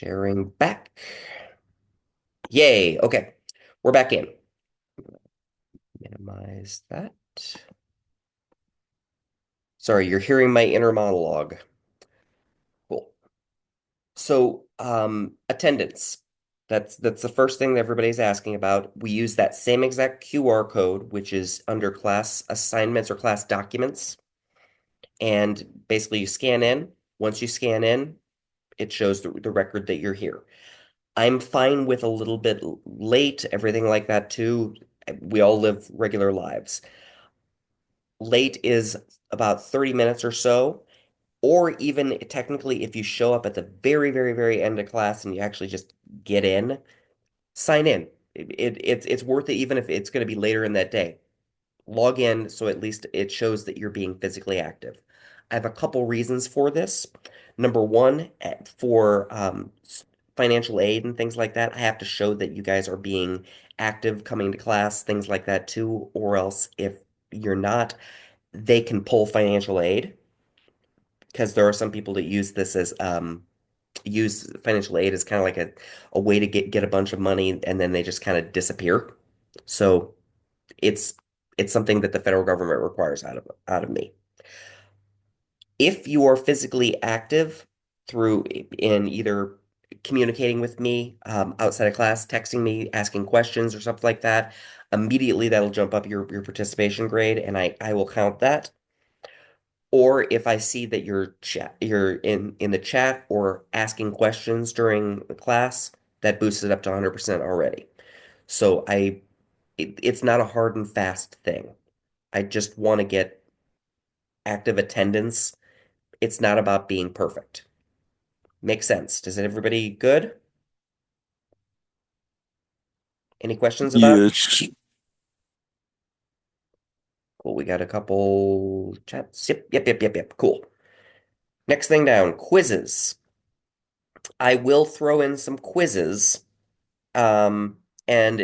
Sharing back. Yay. Okay. We're back in. Minimize that. Sorry, you're hearing my inner monologue. Cool. So, attendance. That's the first thing that everybody's asking about. We use that same exact QR code, which is under class assignments or class documents. And basically you scan in. Once you scan in, it shows the record that you're here. I'm fine with a little bit late, everything like that too. We all live regular lives. Late is about 30 minutes or so, or even technically, if you show up at the very, very, very end of class and you actually just get in, sign in. It's worth it even if it's going to be later in that day. Log in so at least it shows that you're being physically active. I have a couple reasons for this. Number one, for financial aid and things like that, I have to show that you guys are being active coming to class, things like that too, or else if you're not, they can pull financial aid because there are some people that use this as use financial aid as kind of like a way to get a bunch of money and then they just kind of disappear. So it's it's something that the federal government requires out of me. If you are physically active through in either communicating with me outside of class, texting me, asking questions or something like that, immediately that'll jump up your participation grade and I will count that. Or if I see that you're in the chat or asking questions during the class, that boosts it up to 100% already. So it's not a hard and fast thing. I just want to get active attendance. It's not about being perfect. Makes sense. Does it everybody good? Any questions about it? Yes. Cool. We got a couple chats. Yep. Cool. Next thing down, quizzes. I will throw in some quizzes. Um, and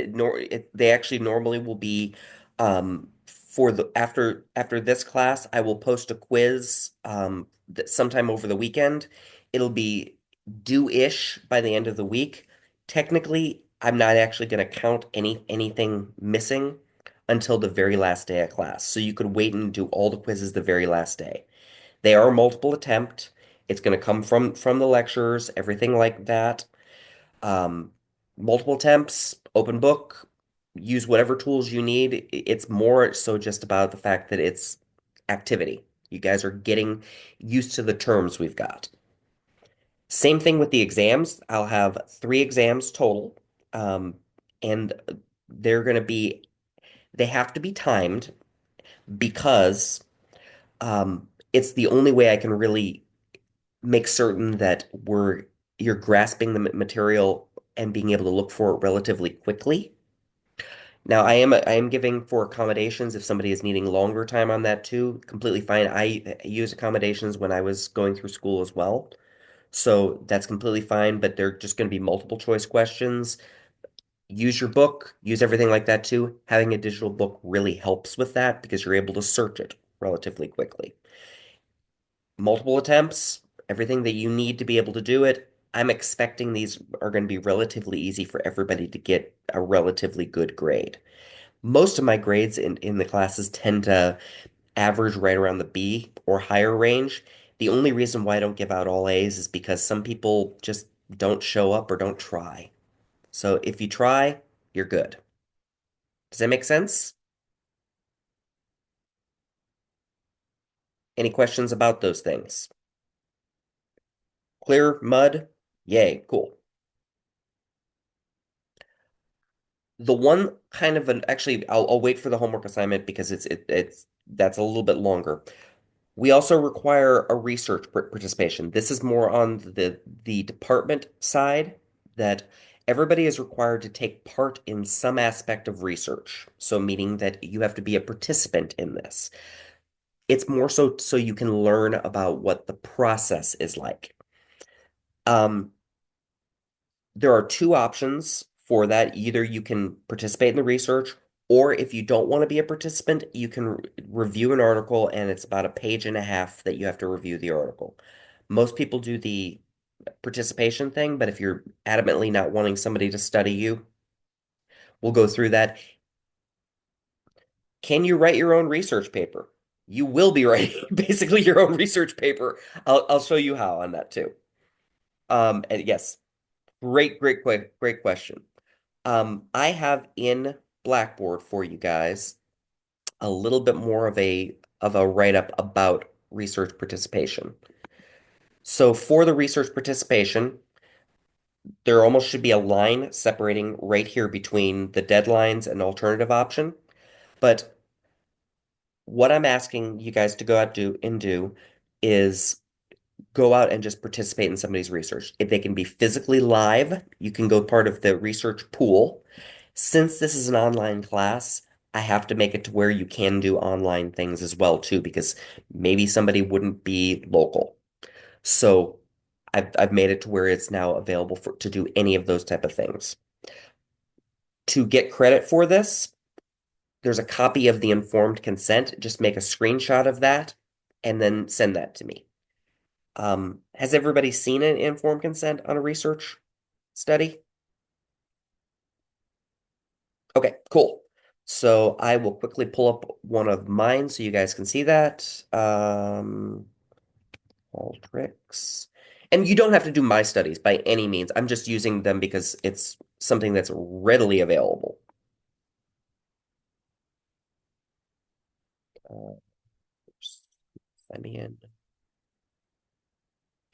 they actually normally will be for the after this class, I will post a quiz that sometime over the weekend. It'll be due-ish by the end of the week. Technically, I'm not actually going to count anything missing until the very last day of class. So you could wait and do all the quizzes the very last day. They are multiple attempt. It's going to come from the lecturers, everything like that. Um, Multiple attempts, open book, use whatever tools you need. It's more so just about the fact that it's activity. You guys are getting used to the terms we've got. Same thing with the exams. I'll have 3 exams total. Um, and they're going to be, they have to be timed because it's the only way I can really make certain that you're grasping the material and being able to look for it relatively quickly. Now, I am giving for accommodations if somebody is needing longer time on that too. Completely fine. I use accommodations when I was going through school as well. So that's completely fine, but they're just going to be multiple choice questions. Use your book, use everything like that too. Having a digital book really helps with that because you're able to search it relatively quickly. Multiple attempts, everything that you need to be able to do it. I'm expecting these are going to be relatively easy for everybody to get a relatively good grade. Most of my grades in the classes tend to average right around the B or higher range. The only reason why I don't give out all A's is because some people just don't show up or don't try. So if you try, you're good. Does that make sense? Any questions about those things? Clear, mud? Yay, cool. The one kind of an actually, I'll wait for the homework assignment because it's that's a little bit longer. We also require a research participation. This is more on the department side that everybody is required to take part in some aspect of research. So meaning that you have to be a participant in this. It's more so you can learn about what the process is like. Um, there are 2 options for that. Either you can participate in the research, or if you don't want to be a participant, you can review an article, and it's about a page and a half that you have to review the article. Most people do the participation thing, but if you're adamantly not wanting somebody to study you, we'll go through that. Can you write your own research paper? You will be writing basically your own research paper. I'll show you how on that too. And yes, great question. I have in Blackboard for you guys a little bit more of a write-up about research participation. So for the research participation, there almost should be a line separating right here between the deadlines and alternative option. But what I'm asking you guys to go out do is go out and just participate in somebody's research. If they can be physically live, you can go part of the research pool. Since this is an online class, I have to make it to where you can do online things as well too, because maybe somebody wouldn't be local. So I've made it to where it's now available for to do any of those type of things. To get credit for this, there's a copy of the informed consent. Just make a screenshot of that and then send that to me. Has everybody seen an informed consent on a research study? Okay, cool. So I will quickly pull up one of mine so you guys can see that. All tricks. And you don't have to do my studies by any means. I'm just using them because it's something that's readily available. Uh, Let me in.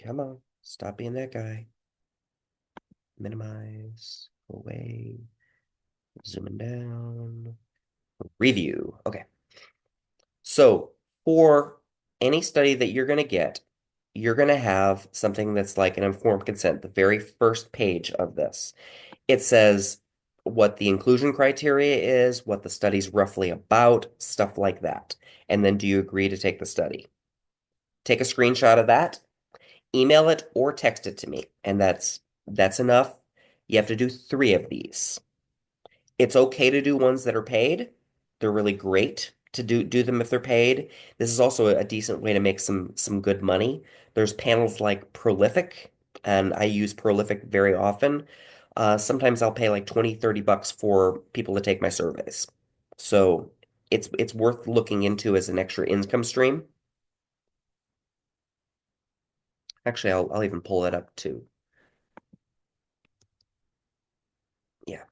Come on, stop being that guy. Minimize, go away, zooming down. Review. Okay. So for any study that you're going to get, you're going to have something that's like an informed consent, the very first page of this. It says what the inclusion criteria is, what the study's roughly about, stuff like that. And then do you agree to take the study? Take a screenshot of that, email it or text it to me, and that's enough. You have to do 3 of these. It's okay to do ones that are paid. They're really great to do them if they're paid. This is also a decent way to make some good money. There's panels like Prolific, and I use Prolific very often. Sometimes I'll pay like 20, 30 bucks for people to take my surveys. So it's worth looking into as an extra income stream. Actually, I'll even pull that up too. Yeah,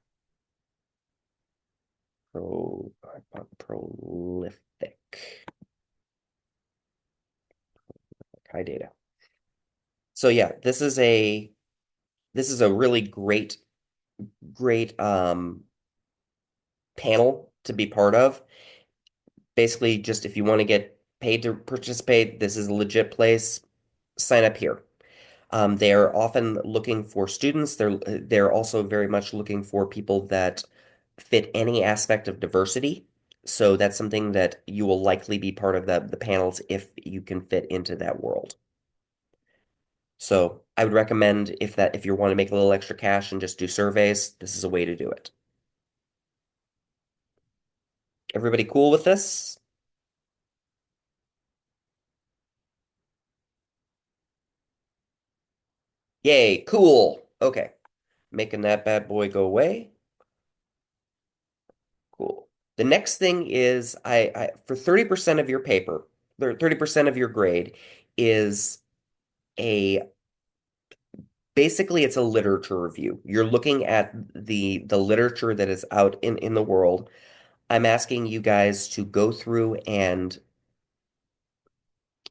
Prolific. High data. So yeah, this is a really great panel to be part of. Basically, just if you want to get paid to participate, this is a legit place. Sign up here. They are often looking for students. They're also very much looking for people that fit any aspect of diversity. So that's something that you will likely be part of the panels if you can fit into that world. So I would recommend if you want to make a little extra cash and just do surveys, this is a way to do it. Everybody cool with this? Yay, cool. Okay. Making that bad boy go away. Cool. The next thing is I for 30% of your paper, 30% of your grade is a basically it's a literature review. You're looking at the literature that is out in the world. I'm asking you guys to go through and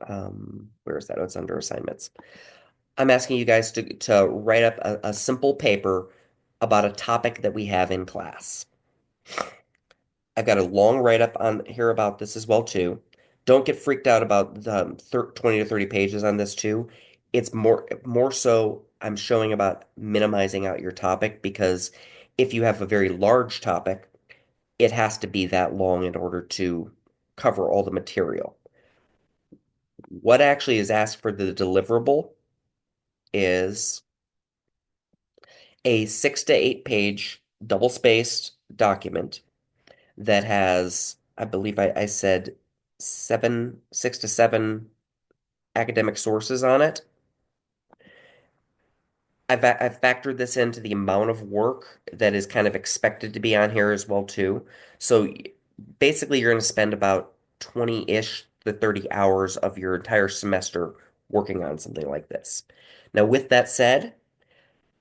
where is that? Oh, it's under assignments. I'm asking you guys to write up a simple paper about a topic that we have in class. I've got a long write-up on here about this as well too. Don't get freaked out about the 20 to 30 pages on this too. It's more so I'm showing about minimizing out your topic because if you have a very large topic, it has to be that long in order to cover all the material. What actually is asked for the deliverable is a 6 to 8 page double-spaced document that has, I believe I said 6 to 7 academic sources on it. I've factored this into the amount of work that is kind of expected to be on here as well too. So basically you're going to spend about 20-ish to 30 hours of your entire semester working on something like this. Now, with that said,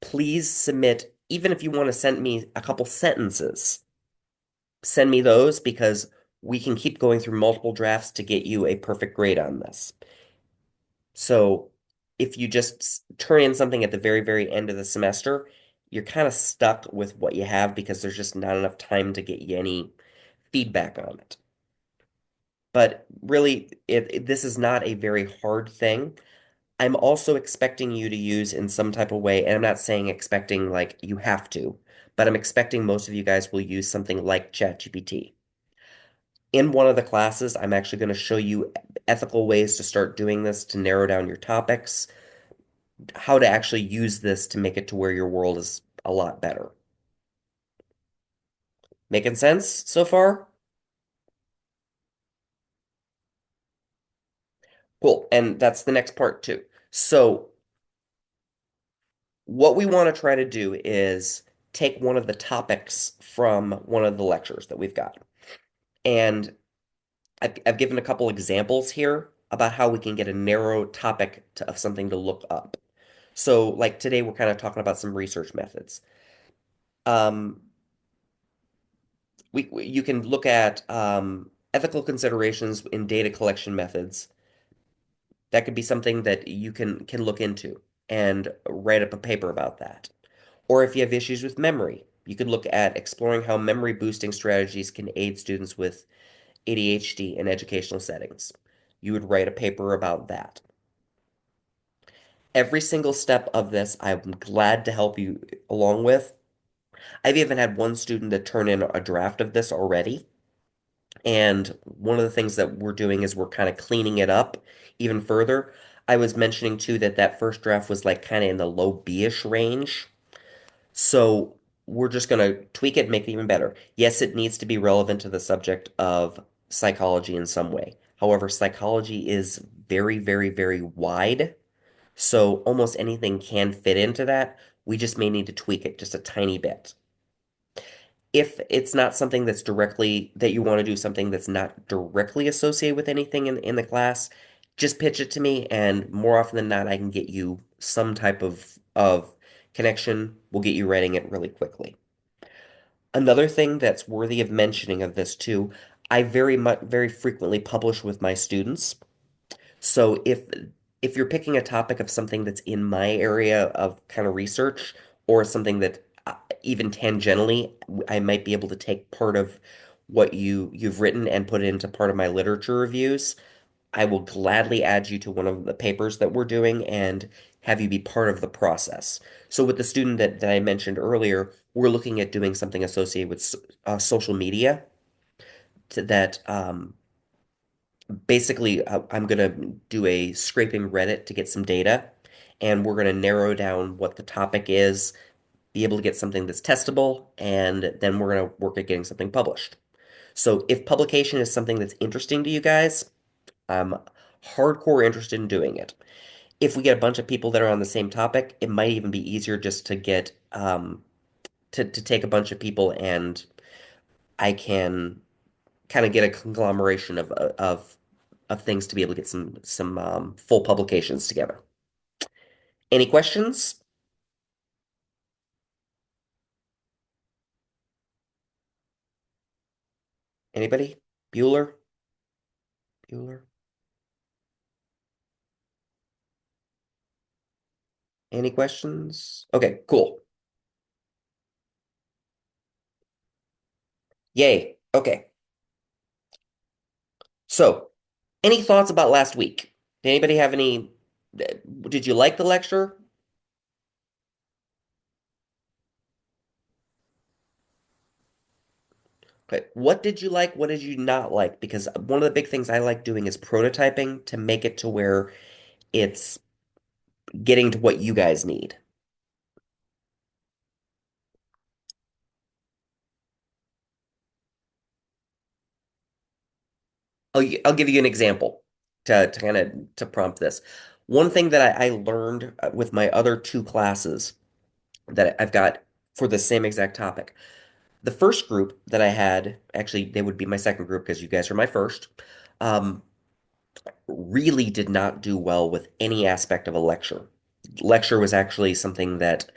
please submit, even if you want to send me a couple sentences, send me those because we can keep going through multiple drafts to get you a perfect grade on this. So if you just turn in something at the very, very end of the semester, you're kind of stuck with what you have because there's just not enough time to get you any feedback on it. But really, this is not a very hard thing. I'm also expecting you to use in some type of way, and I'm not saying expecting like you have to, but I'm expecting most of you guys will use something like ChatGPT. In one of the classes, I'm actually going to show you ethical ways to start doing this to narrow down your topics, how to actually use this to make it to where your world is a lot better. Making sense so far? Cool. And that's the next part too. So, what we want to try to do is take one of the topics from one of the lectures that we've got. And I've given a couple examples here about how we can get a narrow topic of something to look up. So, like today, we're kind of talking about some research methods. Um, you can look at ethical considerations in data collection methods. That could be something that you can look into and write up a paper about that. Or if you have issues with memory, you could look at exploring how memory boosting strategies can aid students with ADHD in educational settings. You would write a paper about that. Every single step of this, I'm glad to help you along with. I've even had one student that turn in a draft of this already. And one of the things that we're doing is we're kind of cleaning it up even further. I was mentioning too that that first draft was like kind of in the low B-ish range. So we're just going to tweak it, make it even better. Yes, it needs to be relevant to the subject of psychology in some way. However, psychology is very, very, very wide. So almost anything can fit into that. We just may need to tweak it just a tiny bit. If it's not something that's directly that you want to do something that's not directly associated with anything in the class, just pitch it to me, and more often than not, I can get you some type of connection. We'll get you writing it really quickly. Another thing that's worthy of mentioning of this too, I very frequently publish with my students. So if you're picking a topic of something that's in my area of kind of research or something that even tangentially I might be able to take part of what you've written and put it into part of my literature reviews, I will gladly add you to one of the papers that we're doing and have you be part of the process. So with the student that I mentioned earlier, we're looking at doing something associated with social media that basically, I'm going to do a scraping Reddit to get some data, and we're going to narrow down what the topic is, be able to get something that's testable, and then we're going to work at getting something published. So if publication is something that's interesting to you guys, I'm hardcore interested in doing it. If we get a bunch of people that are on the same topic, it might even be easier just to get to take a bunch of people and I can kind of get a conglomeration of things to be able to get some full publications together. Any questions? Anybody? Bueller? Bueller? Any questions? Okay, cool. Yay. Okay. So, any thoughts about last week? Did anybody have any? Did you like the lecture? Okay. What did you like? What did you not like? Because one of the big things I like doing is prototyping to make it to where it's getting to what you guys need. I'll give you an example to kind of to prompt this. One thing that I learned with my other two classes that I've got for the same exact topic. The first group that I had, actually, they would be my second group because you guys are my first, um, really did not do well with any aspect of a lecture. Lecture was actually something that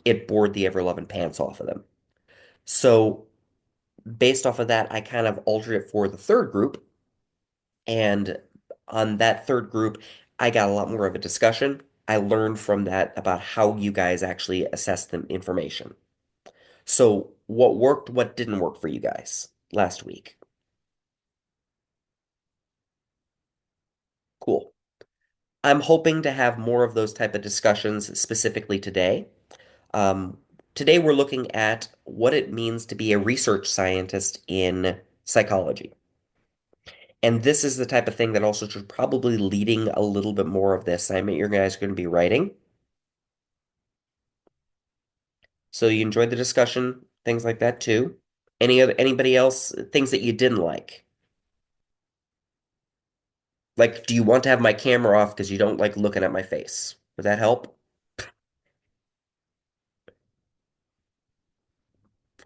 it bored the ever-loving pants off of them. So, based off of that, I kind of altered it for the third group. And on that third group, I got a lot more of a discussion. I learned from that about how you guys actually assess the information. So, what worked, what didn't work for you guys last week? Cool. I'm hoping to have more of those type of discussions specifically today. Um, Today we're looking at what it means to be a research scientist in psychology. And this is the type of thing that also should probably leading a little bit more of the assignment you guys are going to be writing. So you enjoyed the discussion, things like that too. Anybody else things that you didn't like? Like, do you want to have my camera off because you don't like looking at my face? Would that help?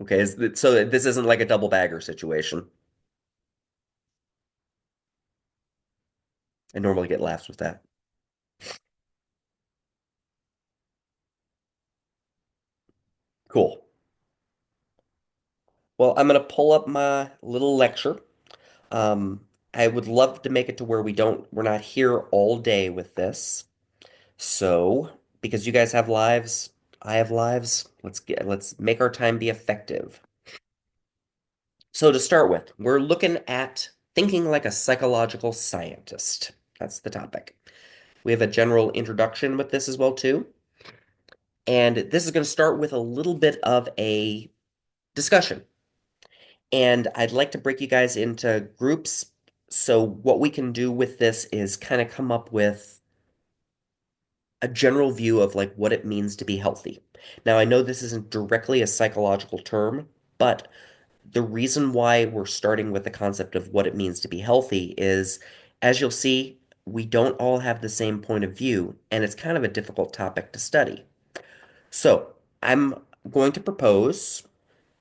Okay, so this isn't like a double bagger situation. I normally get laughs with that. Cool. Well, I'm gonna pull up my little lecture. Um, I would love to make it to where we're not here all day with this. So, because you guys have lives, I have lives, let's make our time be effective. So to start with, we're looking at thinking like a psychological scientist. That's the topic. We have a general introduction with this as well too. And this is going to start with a little bit of a discussion. And I'd like to break you guys into groups. So what we can do with this is kind of come up with a general view of like what it means to be healthy. Now, I know this isn't directly a psychological term, but the reason why we're starting with the concept of what it means to be healthy is, as you'll see, we don't all have the same point of view, and it's kind of a difficult topic to study. So, I'm going to propose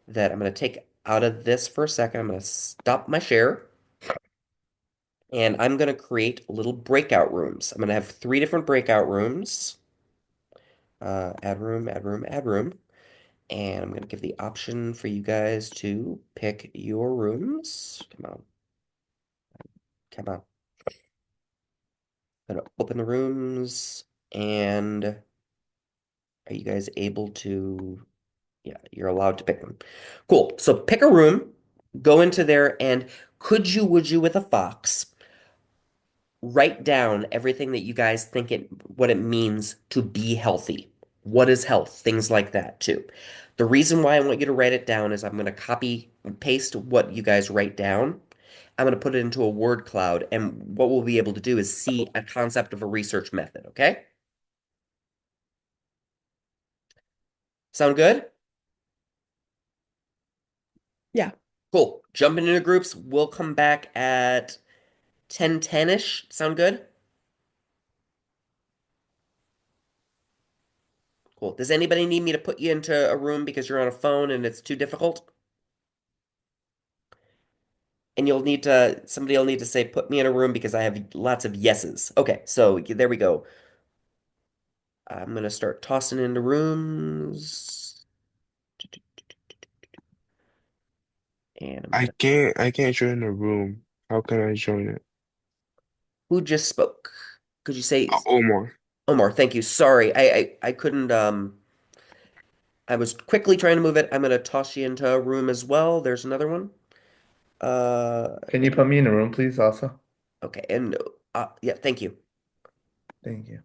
that I'm going to take out of this for a second. I'm going to stop my share, and I'm going to create little breakout rooms. I'm going to have three different breakout rooms. Add room, add room, add room. And I'm going to give the option for you guys to pick your rooms. Come on, come on. I'm gonna open the rooms, and are you guys able to? Yeah, you're allowed to pick them. Cool. So pick a room, go into there, and would you with a fox, write down everything that you guys think what it means to be healthy. What is health? Things like that too. The reason why I want you to write it down is I'm going to copy and paste what you guys write down. I'm going to put it into a word cloud, and what we'll be able to do is see a concept of a research method, okay? Sound good? Yeah. Cool. Jumping into groups. We'll come back at 10:10-ish. Sound good? Cool. Does anybody need me to put you into a room because you're on a phone and it's too difficult? And somebody will need to say, put me in a room because I have lots of yeses. Okay, so there we go. I'm gonna start tossing into rooms. And I'm gonna, I can't join the room. How can I join it? who just spoke? Could you say, Omar. Omar, thank you. Sorry, I couldn't, I was quickly trying to move it. I'm gonna toss you into a room as well. There's another one. Can you put me in a room, please, also? Okay, and yeah, thank you. Thank you.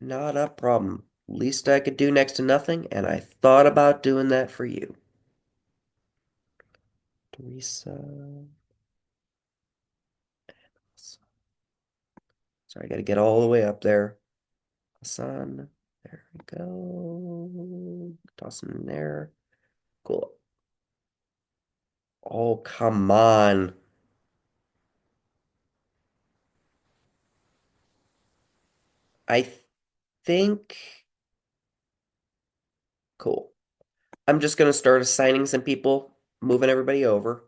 Not a problem. Least I could do next to nothing, and I thought about doing that for you. Teresa. Sorry, I gotta get all the way up there. Hassan. There we go. Toss him in there. Cool. Oh, come on. I think Cool. I'm just gonna start assigning some people, moving everybody over.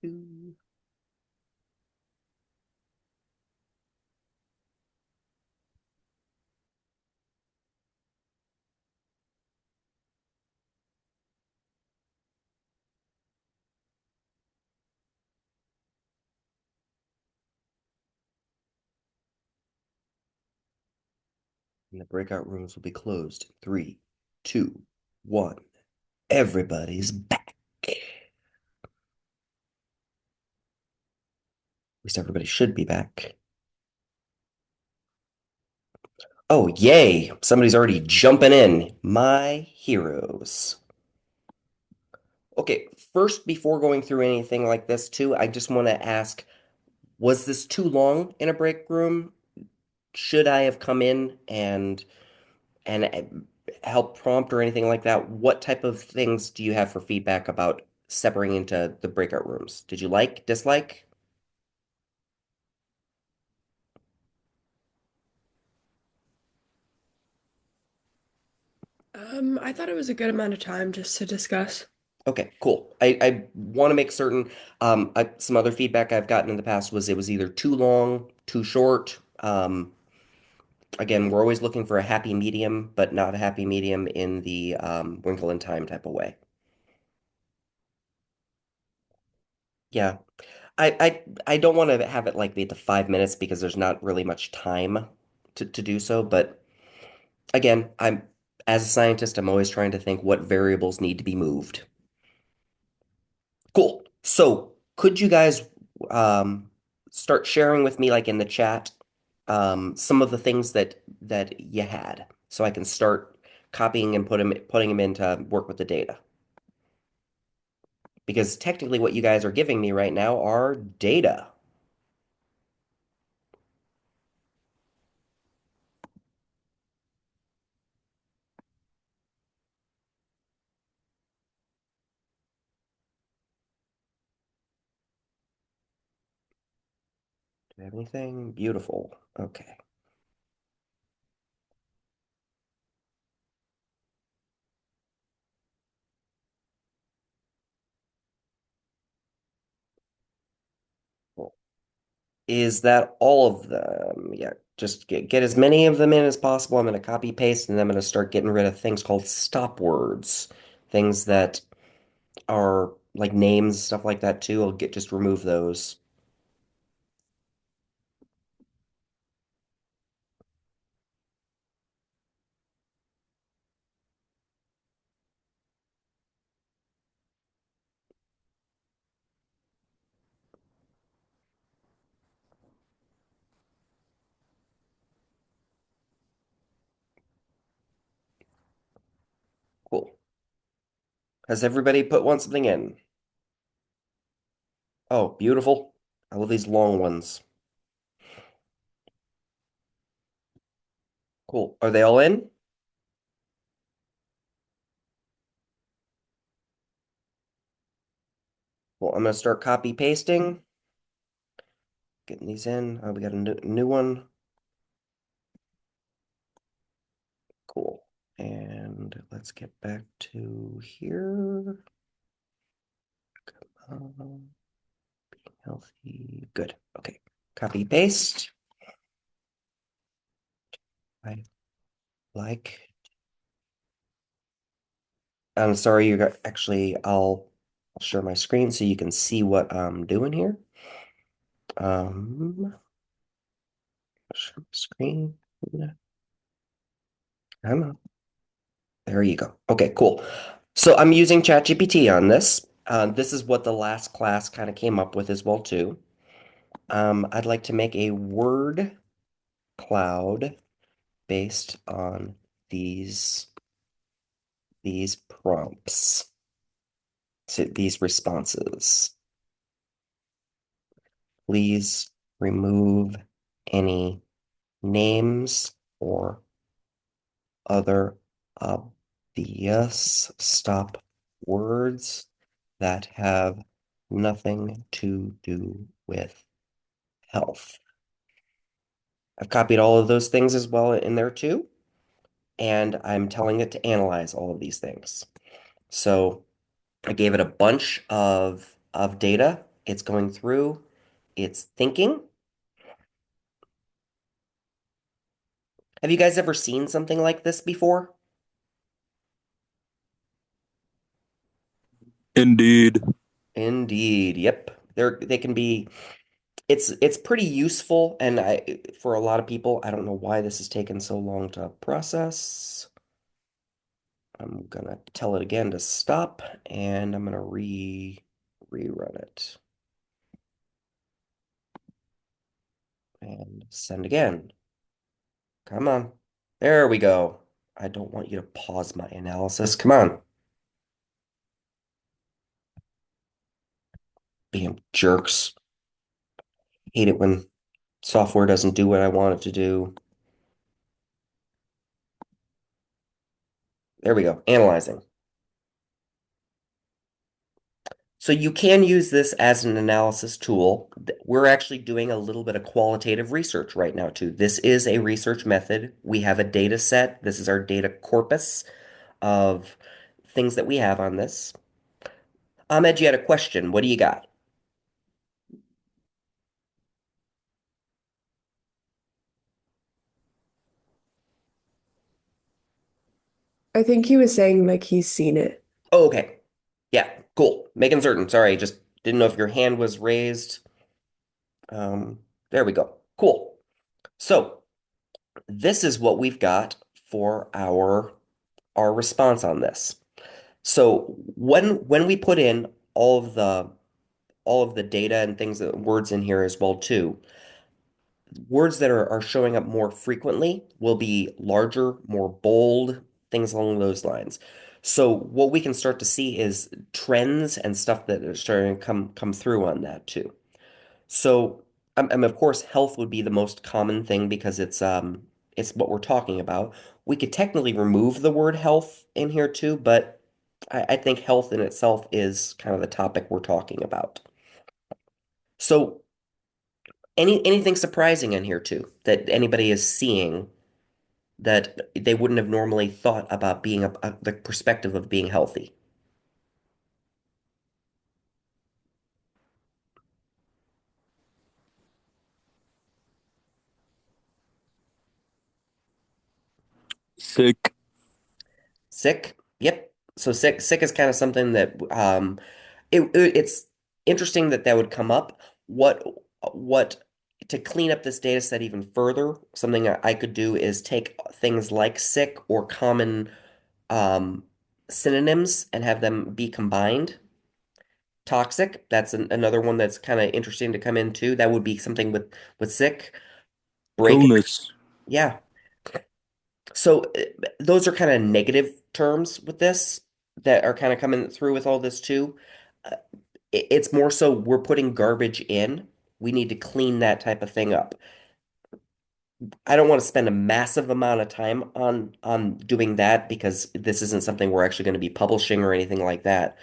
In the breakout rooms will be closed. In three, two, one. Everybody's back. At least everybody should be back. Oh, yay! Somebody's already jumping in. My heroes. Okay, first, before going through anything like this, too, I just want to ask, was this too long in a break room? Should I have come in and help prompt or anything like that? What type of things do you have for feedback about separating into the breakout rooms? Did you like, dislike? I thought it was a good amount of time just to discuss. Okay, cool. I want to make certain. Some other feedback I've gotten in the past was it was either too long, too short. Again, we're always looking for a happy medium, but not a happy medium in the Wrinkle in Time type of way. Yeah, I don't want to have it like be at the 5 minutes because there's not really much time to do so. But again, I'm as a scientist, I'm always trying to think what variables need to be moved. Cool. So, could you guys um, start sharing with me, like in the chat, some of the things that you had, so I can start copying and putting them in to work with the data? Because technically, what you guys are giving me right now are data. Do I have anything? Beautiful. Okay. Cool. Is that all of them? Yeah, just get as many of them in as possible. I'm going to copy paste and I'm going to start getting rid of things called stop words, things that are like names, stuff like that too. I'll just remove those. Cool. Has everybody put one something in? Oh, beautiful. I love these long ones. Cool. Are they all in? Well, I'm gonna start copy pasting, getting these in. Oh, we got a new one. Cool. And let's get back to here. Um, healthy. Good. Okay. Copy paste. I like. I'm sorry, you got actually I'll share my screen so you can see what I'm doing here. Share my screen. Come on. There you go. Okay, cool. So I'm using ChatGPT on this. This is what the last class kind of came up with as well too. I'd like to make a word cloud based on these prompts, to these responses. Please remove any names or other obvious stop words that have nothing to do with health. I've copied all of those things as well in there too, and I'm telling it to analyze all of these things. So I gave it a bunch of data It's going through. It's thinking. Have you guys ever seen something like this before? Indeed. Indeed. Yep. They can be it's pretty useful and I for a lot of people, I don't know why this has taken so long to process. I'm gonna tell it again to stop and I'm gonna rerun it and send again. Come on. There we go. I don't want you to pause my analysis. Come on. Being jerks. Hate it when software doesn't do what I want it to do. There we go. Analyzing. So you can use this as an analysis tool. We're actually doing a little bit of qualitative research right now too. This is a research method. We have a data set. This is our data corpus of things that we have on this. Ahmed, you had a question. What do you got? I think he was saying like he's seen it. Oh, okay. Yeah, cool. Making certain. Sorry, just didn't know if your hand was raised. Um, there we go. Cool. So this is what we've got for our response on this. So when we put in all of the data and things that words in here as well too, words that are showing up more frequently will be larger, more bold, things along those lines. So what we can start to see is trends and stuff that are starting to come through on that too. So of course health would be the most common thing because it's what we're talking about. We could technically remove the word health in here too, but I think health in itself is kind of the topic we're talking about. So anything surprising in here too that anybody is seeing that they wouldn't have normally thought about being the perspective of being healthy. Sick. Sick? Yep. So sick is kind of something that it's interesting that that would come up. What to clean up this data set even further, something I could do is take things like sick or common um, synonyms and have them be combined. Toxic, that's another one that's kind of interesting to come into. That would be something with sick. Break, Illness. yeah. So those are kind of negative terms with this that are kind of coming through with all this too. Uh, it's more so we're putting garbage in. We need to clean that type of thing up. I don't want to spend a massive amount of time on doing that because this isn't something we're actually going to be publishing or anything like that.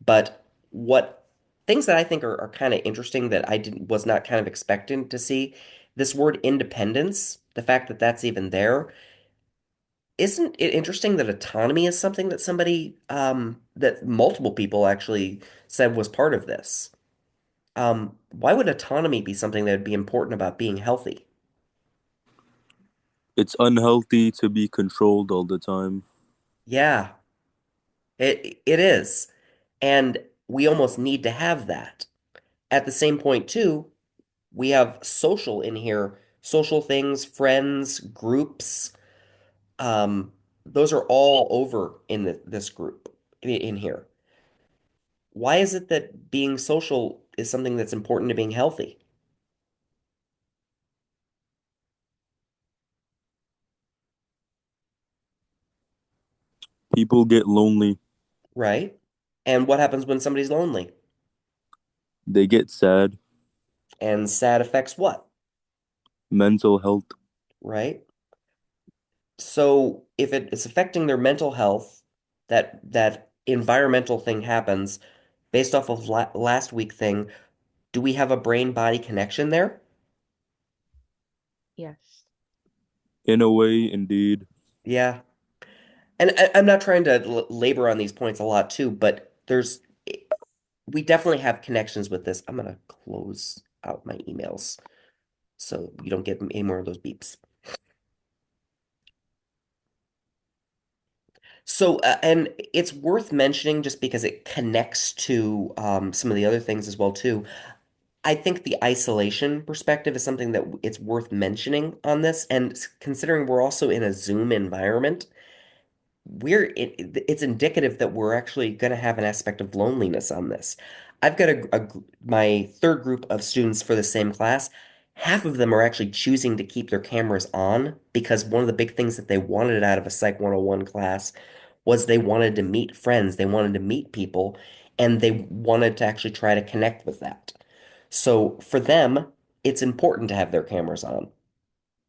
But what things that I think are kind of interesting that I didn't was not kind of expecting to see, this word independence, the fact that that's even there. Isn't it interesting that autonomy is something that somebody that multiple people actually said was part of this? Why would autonomy be something that would be important about being healthy? It's unhealthy to be controlled all the time. Yeah, it is. And we almost need to have that. At the same point, too, we have social in here, social things, friends, groups. Um, those are all over in this group in here. Why is it that being social is something that's important to being healthy, People get lonely. right? And what happens when somebody's lonely? They get sad. And sad affects what, Mental health. right? So if it is affecting their mental health, that environmental thing happens based off of la last week thing, do we have a brain-body connection there? Yes. In a way, indeed. Yeah. And I'm not trying to labor on these points a lot too, but there's we definitely have connections with this. I'm gonna close out my emails so you don't get any more of those beeps. So, and it's worth mentioning just because it connects to some of the other things as well too. I think the isolation perspective is something that it's worth mentioning on this, and considering we're also in a Zoom environment, it's indicative that we're actually going to have an aspect of loneliness on this. I've got my third group of students for the same class. Half of them are actually choosing to keep their cameras on because one of the big things that they wanted out of a Psych 101 class was they wanted to meet friends, they wanted to meet people, and they wanted to actually try to connect with that. So for them, it's important to have their cameras on.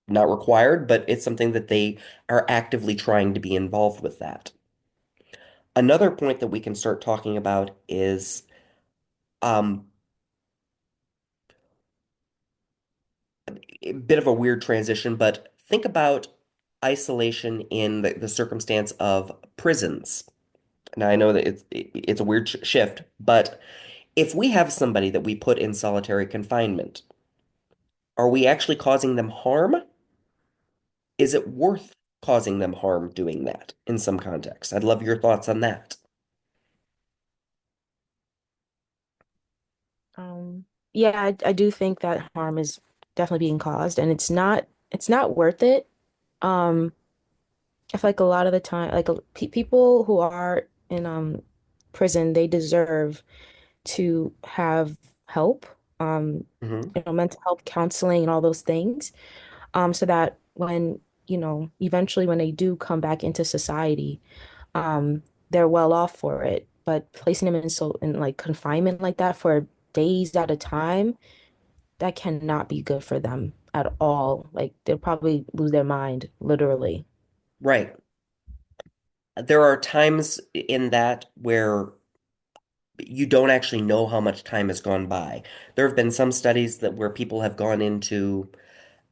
Not required, but it's something that they are actively trying to be involved with that. Another point that we can start talking about is um, a bit of a weird transition, but think about isolation in the circumstance of prisons. Now, I know that it's a weird shift, but if we have somebody that we put in solitary confinement, are we actually causing them harm? Is it worth causing them harm doing that in some context? I'd love your thoughts on that. Um, yeah, I do think that harm is definitely being caused, and it's not worth it. Um, I feel like a lot of the time, like people who are in prison, they deserve to have help, um, Hmm. mental health counseling and all those things, so that when, eventually when they do come back into society, they're well off for it. But placing them in like confinement like that for days at a time, that cannot be good for them at all. Like they'll probably lose their mind, literally. Right. There are times in that where you don't actually know how much time has gone by. There have been some studies that where people have gone into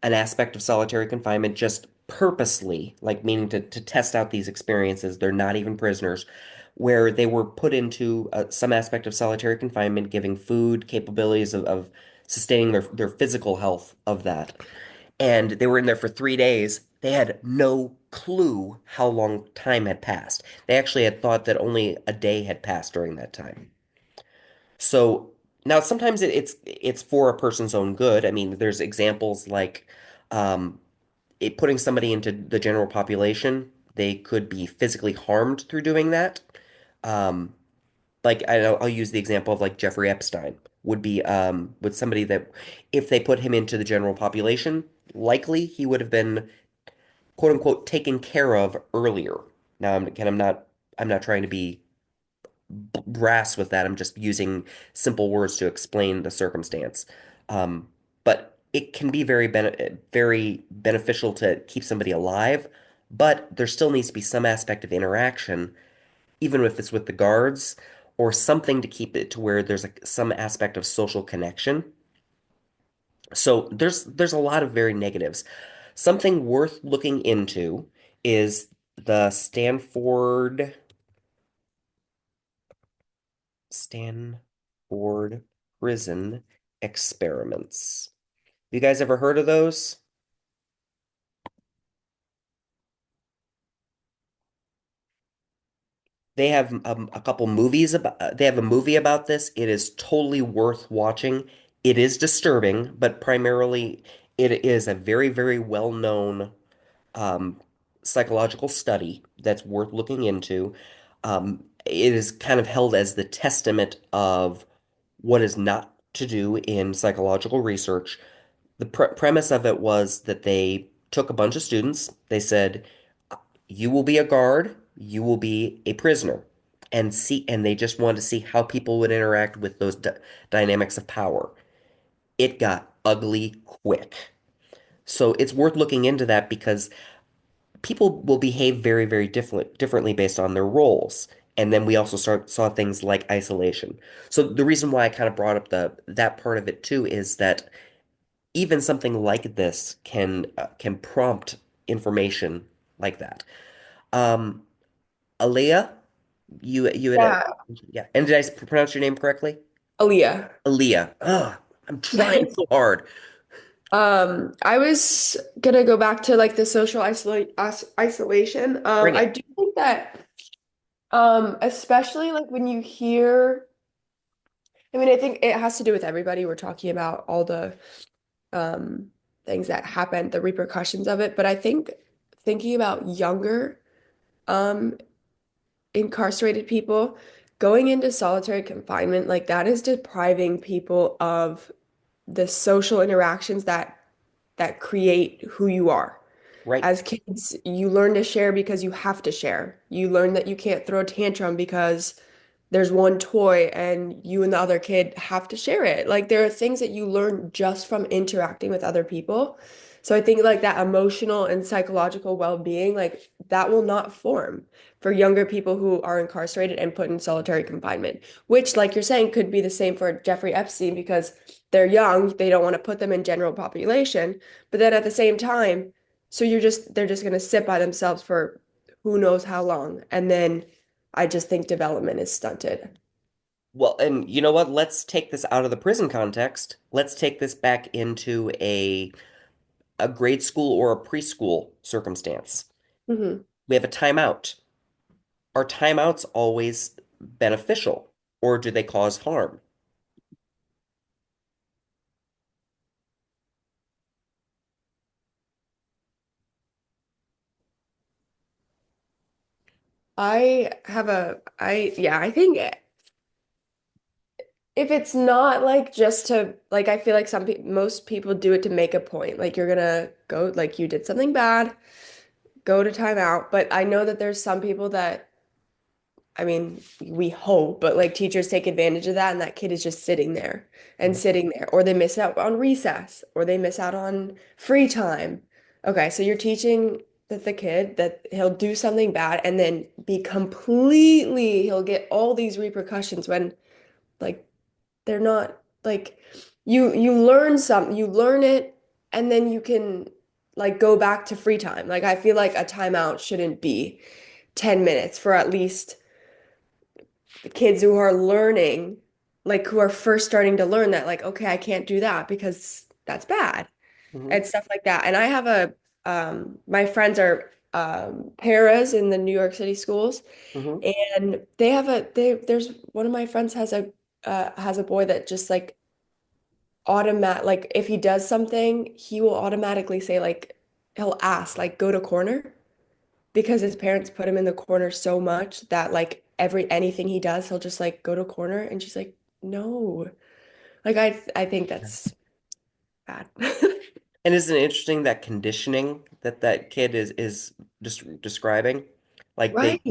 an aspect of solitary confinement just purposely, like meaning to test out these experiences. They're not even prisoners, where they were put into some aspect of solitary confinement, giving food, capabilities of sustaining their physical health of that. And they were in there for 3 days. They had no clue how long time had passed. They actually had thought that only a day had passed during that time. So now sometimes it's for a person's own good. I mean, there's examples like um, putting somebody into the general population. They could be physically harmed through doing that. Um, like I'll use the example of like Jeffrey Epstein would be with somebody that if they put him into the general population, likely he would have been quote unquote taken care of earlier. Now I'm not trying to be brass with that. I'm just using simple words to explain the circumstance. Um, but it can be very beneficial to keep somebody alive, but there still needs to be some aspect of interaction, even if it's with the guards or something to keep it to where there's some aspect of social connection. So there's a lot of very negatives. Something worth looking into is the Stanford prison experiments. You guys ever heard of those? They have a couple movies about, they have a movie about this. It is totally worth watching. It is disturbing, but primarily it is a very, very well-known um, psychological study that's worth looking into. It is kind of held as the testament of what is not to do in psychological research. The premise of it was that they took a bunch of students. They said, "You will be a guard, you will be a prisoner," and they just wanted to see how people would interact with those dynamics of power. It got ugly quick. So it's worth looking into that because people will behave very, very differently based on their roles. And then we also saw things like isolation. So the reason why I kind of brought up that part of it too is that even something like this can prompt information like that. Um, Alea, You had a Yeah, yeah. And did I pronounce your name correctly? Aaliyah. Aaliyah. Ugh, I'm trying so hard. I was gonna go back to like the social isolation. Bring I it. do think that especially like when you hear, I mean, I think it has to do with everybody. We're talking about all the um things that happen, the repercussions of it. But I think thinking about younger um incarcerated people going into solitary confinement, like that is depriving people of the social interactions that create who you are. Right. As kids, you learn to share because you have to share. You learn that you can't throw a tantrum because there's one toy and you and the other kid have to share it. Like there are things that you learn just from interacting with other people. So I think like that emotional and psychological well-being, like that will not form for younger people who are incarcerated and put in solitary confinement, which like you're saying could be the same for Jeffrey Epstein because they're young, they don't want to put them in general population, but then at the same time, so they're just going to sit by themselves for who knows how long. And then I just think development is stunted. Well, and you know what? Let's take this out of the prison context. Let's take this back into a grade school or a preschool circumstance. Hmm. We have a timeout. Are timeouts always beneficial, or do they cause harm? I think if it's not like just to, like, I feel like most people do it to make a point. Like, you're gonna go, like, you did something bad, go to timeout. But I know that there's some people that, I mean, we hope, but like teachers take advantage of that, and that kid is just sitting there and Mhm. sitting there, or they miss out on recess, or they miss out on free time. Okay, so you're teaching the kid that he'll do something bad and then he'll get all these repercussions when like they're not like you learn something, you learn it, and then you can like go back to free time. Like I feel like a timeout shouldn't be 10 minutes for at least the kids who are learning, like who are first starting to learn that, like, okay, I can't do that because that's bad Mhm. and stuff like that. And I have my friends are paras in the New York City schools, Mhm. and there's one of my friends has a boy that just like like if he does something, he will automatically say like he'll ask like go to corner because his parents put him in the corner so much that like anything he does, he'll just like go to corner and she's like, no. Like I think that's bad. And isn't it interesting that conditioning that that kid is just describing? Like Right.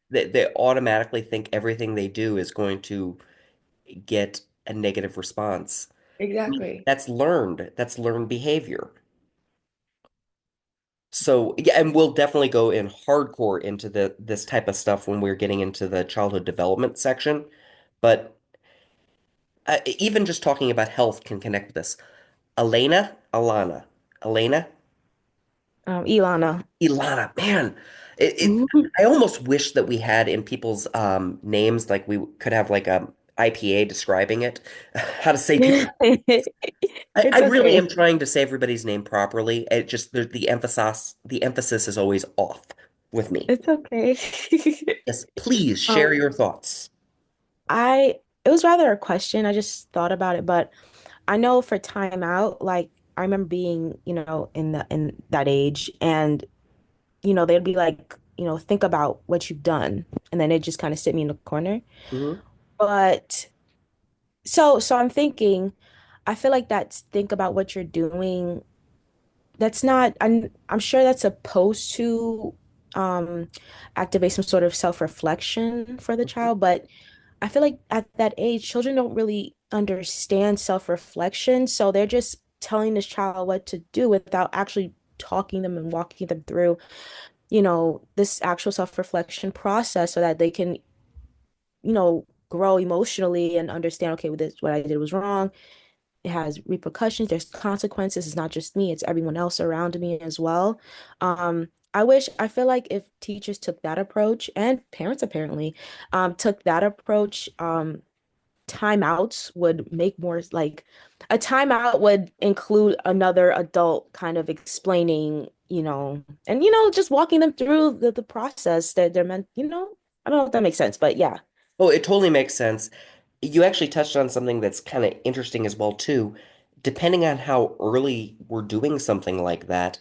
they automatically think everything they do is going to get a negative response. I mean, Exactly. that's learned. That's learned behavior. So yeah, and we'll definitely go in hardcore into the this type of stuff when we're getting into the childhood development section. But even just talking about health can connect with this. Elena, Ilana. Ilana, man, I almost wish that we had in people's names like we could have like a IPA describing it, how to say people's. I It's really am okay. trying to say everybody's name properly. It just the emphasis is always off with me. It's okay. Yes, please share Um, your thoughts. I it was rather a question. I just thought about it, but I know for time out, like I remember being, in that age and they'd be like, think about what you've done. And then it just kind of sit me in the corner. Hmm. But so I'm thinking, I feel like that's think about what you're doing. That's not, I'm sure that's supposed to um activate some sort of self-reflection for the child, but I feel like at that age, children don't really understand self-reflection, so they're just telling this child what to do without actually talking them and walking them through, this actual self-reflection process so that they can, grow emotionally and understand, okay, well, this what I did was wrong. It has repercussions, there's consequences. It's not just me, it's everyone else around me as well. I feel like if teachers took that approach and parents apparently took that approach, timeouts would make more like a timeout would include another adult kind of explaining, and just walking them through the process that they're meant, I don't know if that makes sense, but yeah. Oh, it totally makes sense. You actually touched on something that's kind of interesting as well, too. Depending on how early we're doing something like that,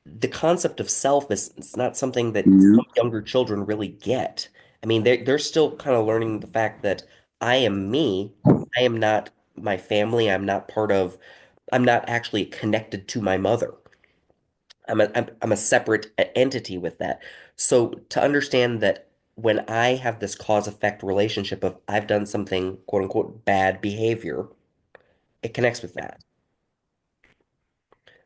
the concept of self is it's not something that You. some younger children really get. I mean, they're still kind of learning the fact that I am me. I am not my family. I'm not actually connected to my mother. I'm a separate entity with that. So to understand that when I have this cause effect relationship of I've done something quote unquote bad behavior, it connects with that.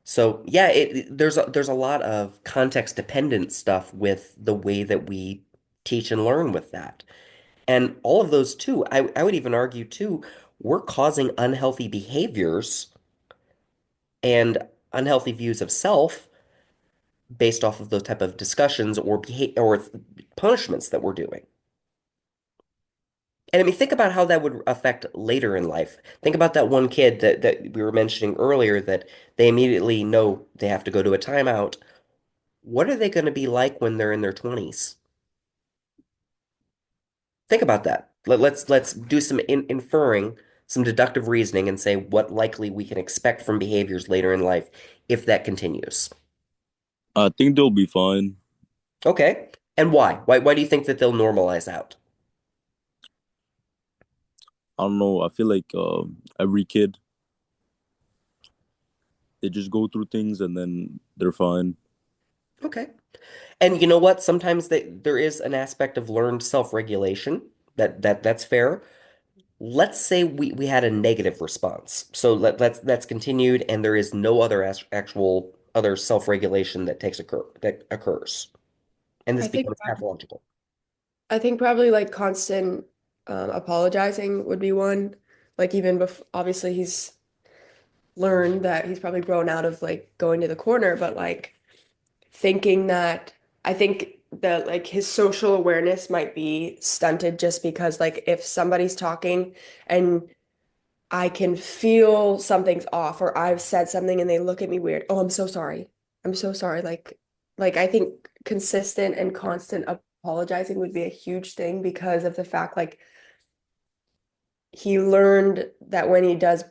So yeah, there's a lot of context dependent stuff with the way that we teach and learn with that. And all of those too, I would even argue too, we're causing unhealthy behaviors and unhealthy views of self based off of those type of discussions or punishments that we're doing. And I mean, think about how that would affect later in life. Think about that one kid that we were mentioning earlier that they immediately know they have to go to a timeout. What are they going to be like when they're in their 20s? Think about that. Let's do some inferring, some deductive reasoning and say what likely we can expect from behaviors later in life if that continues. I think they'll be fine. Okay. And why? Why do you think that they'll normalize out? I don't know. I feel like every kid, they just go through things and then they're fine. Okay. And you know what? Sometimes there is an aspect of learned self-regulation that's fair. Let's say we had a negative response. So let's continued and there is no other actual other self-regulation that occurs. And this I think becomes pathological. I think probably like constant apologizing would be one. Like even before, obviously he's learned that he's probably grown out of like going to the corner, but like thinking that I think that like his social awareness might be stunted just because like if somebody's talking and I can feel something's off or I've said something and they look at me weird. Oh, I'm so sorry. I'm so sorry. Like I think consistent and constant apologizing would be a huge thing because of the fact like he learned that when he does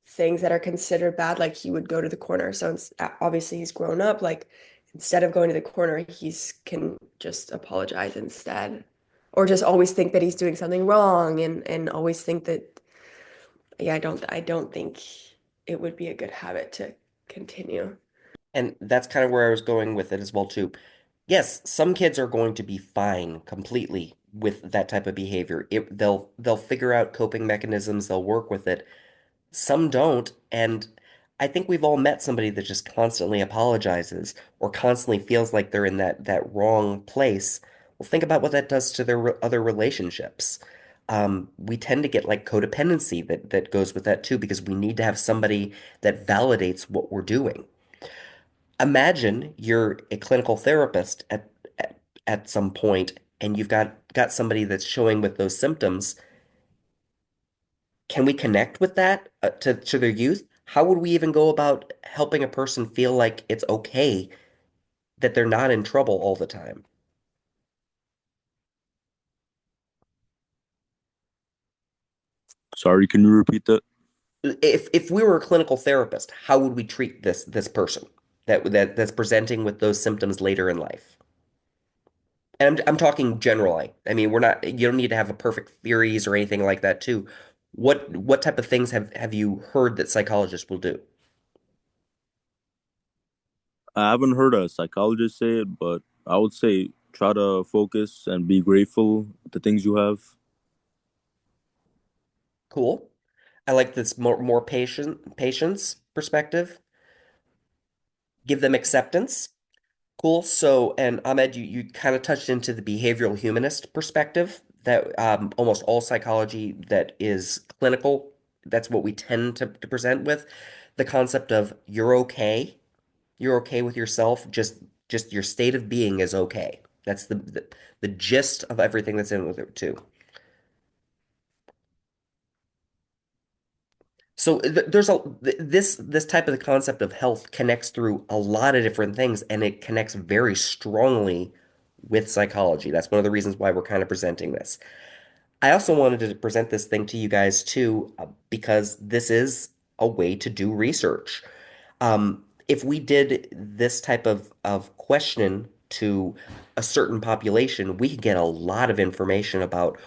things that are considered bad, like he would go to the corner. So obviously he's grown up. Like instead of going to the corner, he's can just apologize instead, or just always think that he's doing something wrong, and always think that yeah, I don't think it would be a good habit to continue. And that's kind of where I was going with it as well too. Yes, some kids are going to be fine completely with that type of behavior. They'll figure out coping mechanisms, they'll work with it. Some don't, and I think we've all met somebody that just constantly apologizes or constantly feels like they're in that wrong place. Well, think about what that does to their other relationships. We tend to get like codependency that goes with that too because we need to have somebody that validates what we're doing. Imagine you're a clinical therapist at some point and you've got somebody that's showing with those symptoms. Can we connect with that to their youth? How would we even go about helping a person feel like it's okay that they're not in trouble all the time? Sorry, can you repeat that? If we were a clinical therapist, how would we treat this person that's presenting with those symptoms later in life? And I'm talking generally. I mean, we're not, you don't need to have a perfect theories or anything like that too. What type of things have you heard that psychologists will do? I haven't heard a psychologist say it, but I would say try to focus and be grateful with the things you have. Cool. I like this more patience perspective. Give them acceptance. Cool. So, and Ahmed, you kind of touched into the behavioral humanist perspective that almost all psychology that is clinical, that's what we tend to present with. The concept of you're okay with yourself, just Just your state of being is okay. That's the gist of everything that's in with it too. So there's this type of the concept of health connects through a lot of different things, and it connects very strongly with psychology. That's one of the reasons why we're kind of presenting this. I also wanted to present this thing to you guys too, because this is a way to do research. If we did this type of question to a certain population, we could get a lot of information about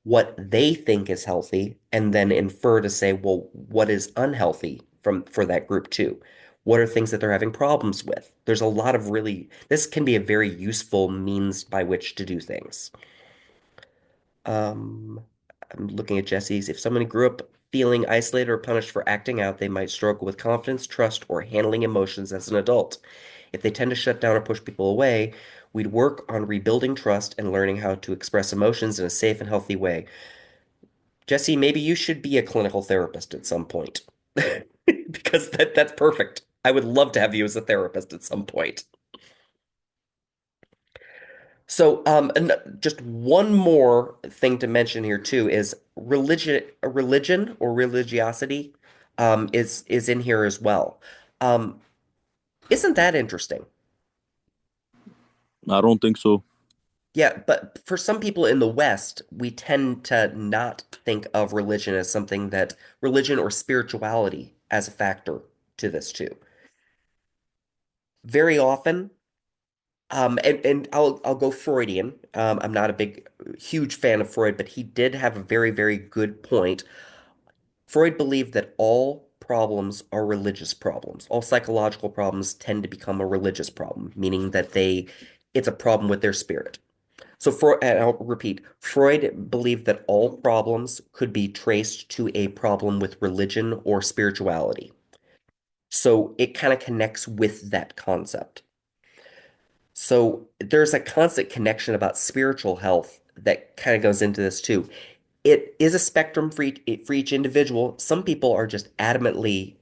what they think is healthy and then infer to say, well, what is unhealthy from for that group too? What are things that they're having problems with? There's a lot of really, this can be a very useful means by which to do things. Um, I'm looking at Jesse's. If someone grew up feeling isolated or punished for acting out, they might struggle with confidence, trust, or handling emotions as an adult. If they tend to shut down or push people away, we'd work on rebuilding trust and learning how to express emotions in a safe and healthy way. Jesse, maybe you should be a clinical therapist at some point. Because that's perfect. I would love to have you as a therapist at some point. So, and just one more thing to mention here too is religion or religiosity, is in here as well. Um, isn't that interesting? I don't think so. Yeah, but for some people in the West, we tend to not think of religion as something that religion or spirituality as a factor to this too. Very often, and I'll go Freudian. I'm not a huge fan of Freud, but he did have a very, very good point. Freud believed that all problems are religious problems. All psychological problems tend to become a religious problem, meaning that it's a problem with their spirit. So and I'll repeat, Freud believed that all problems could be traced to a problem with religion or spirituality. So it kind of connects with that concept. So there's a constant connection about spiritual health that kind of goes into this too. It is a spectrum for each individual. Some people are just adamantly,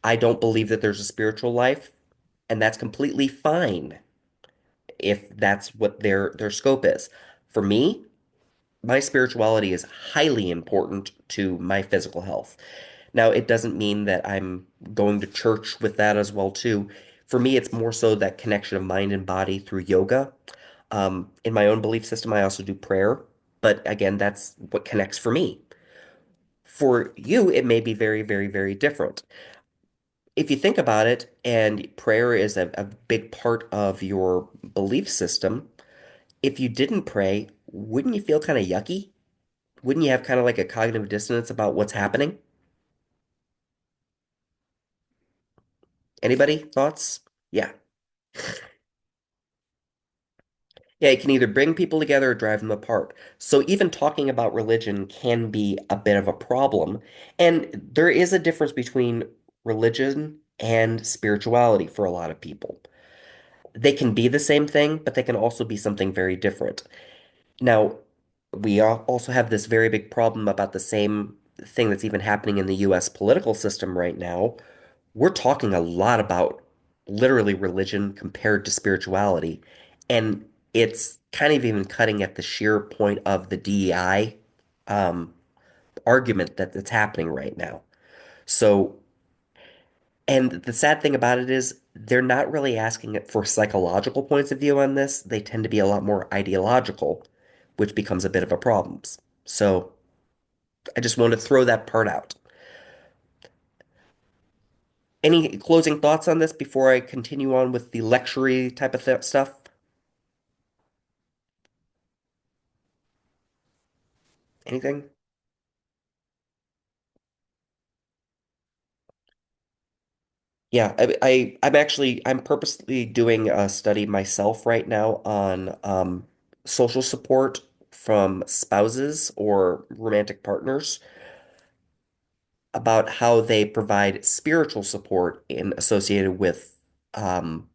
I don't believe that there's a spiritual life, and that's completely fine if that's what their scope is. For me, my spirituality is highly important to my physical health. Now, it doesn't mean that I'm going to church with that as well too. For me, it's more so that connection of mind and body through yoga. In my own belief system, I also do prayer, but again, that's what connects for me. For you, it may be very, very, very different. If you think about it, and prayer is a big part of your belief system, if you didn't pray, wouldn't you feel kind of yucky? Wouldn't you have kind of like a cognitive dissonance about what's happening? Anybody? Thoughts? Yeah. Yeah, it can either bring people together or drive them apart. So even talking about religion can be a bit of a problem. And there is a difference between religion and spirituality for a lot of people. They can be the same thing, but they can also be something very different. Now, we also have this very big problem about the same thing that's even happening in the US political system right now. We're talking a lot about literally religion compared to spirituality, and it's kind of even cutting at the sheer point of the DEI um, argument that's happening right now. So, and the sad thing about it is they're not really asking it for psychological points of view on this. They tend to be a lot more ideological, which becomes a bit of a problem. So, I just want to throw that part out. Any closing thoughts on this before I continue on with the lecture type of stuff? Anything? Yeah, I'm purposely doing a study myself right now on social support from spouses or romantic partners about how they provide spiritual support in associated um,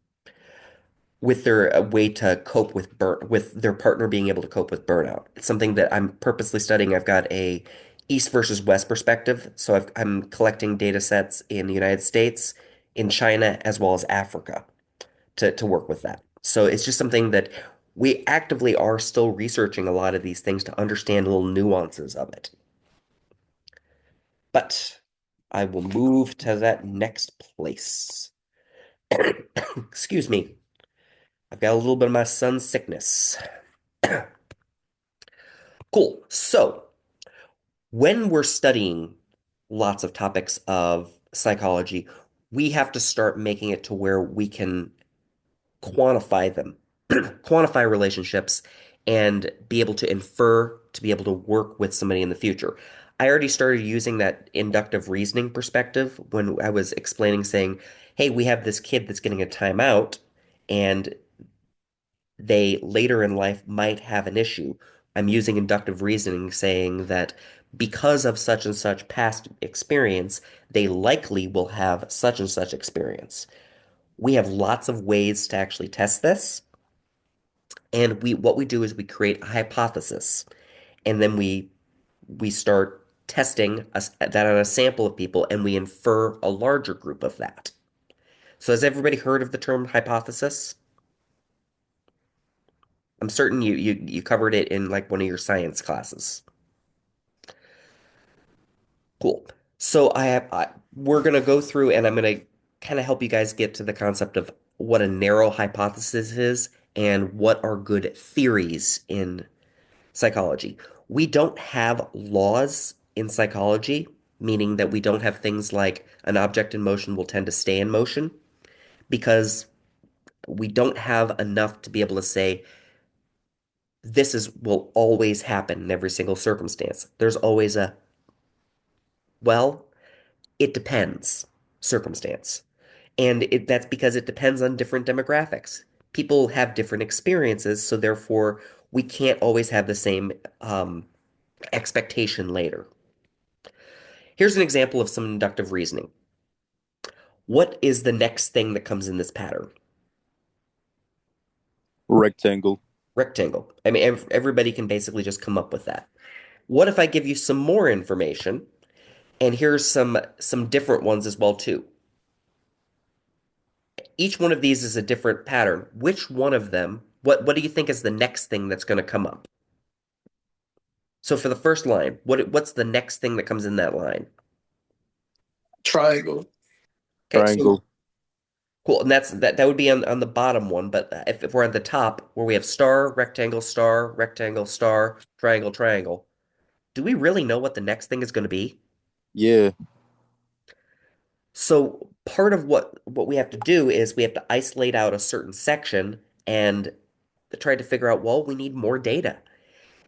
with their way to cope with their partner being able to cope with burnout. It's something that I'm purposely studying. I've got a East versus West perspective, so I'm collecting data sets in the United States, in China, as well as Africa to work with that. So it's just something that we actively are still researching a lot of these things to understand little nuances of it. But I will move to that next place. Excuse me. I've got a little bit of my son's sickness. Cool. So when we're studying lots of topics of psychology, we have to start making it to where we can quantify them, quantify relationships, and be able to infer to be able to work with somebody in the future. I already started using that inductive reasoning perspective when I was explaining, saying, hey, we have this kid that's getting a timeout, and they later in life might have an issue. I'm using inductive reasoning saying that because of such and such past experience, they likely will have such and such experience. We have lots of ways to actually test this. And what we do is we create a hypothesis, and then we start testing that on a sample of people, and we infer a larger group of that. So has everybody heard of the term hypothesis? I'm certain you covered it in like one of your science classes. Cool. So we're gonna go through, and I'm gonna kind of help you guys get to the concept of what a narrow hypothesis is and what are good theories in psychology. We don't have laws in psychology, meaning that we don't have things like an object in motion will tend to stay in motion because we don't have enough to be able to say this is will always happen in every single circumstance. There's always a, well, it depends circumstance. And that's because it depends on different demographics. People have different experiences, so therefore we can't always have the same expectation later. Here's an example of some inductive reasoning. What is the next thing that comes in this pattern? Rectangle. Rectangle. I mean, everybody can basically just come up with that. What if I give you some more information? And here's some different ones as well too. Each one of these is a different pattern. Which one of them, what do you think is the next thing that's going to come up? So for the first line, what's the next thing that comes in that line? Triangle. Okay, so Triangle. cool. And that would be on the bottom one, but if we're at the top where we have star, rectangle, star, triangle, triangle, do we really know what the next thing is going to be? Yeah. So part of what we have to do is we have to isolate out a certain section and try to figure out, well, we need more data.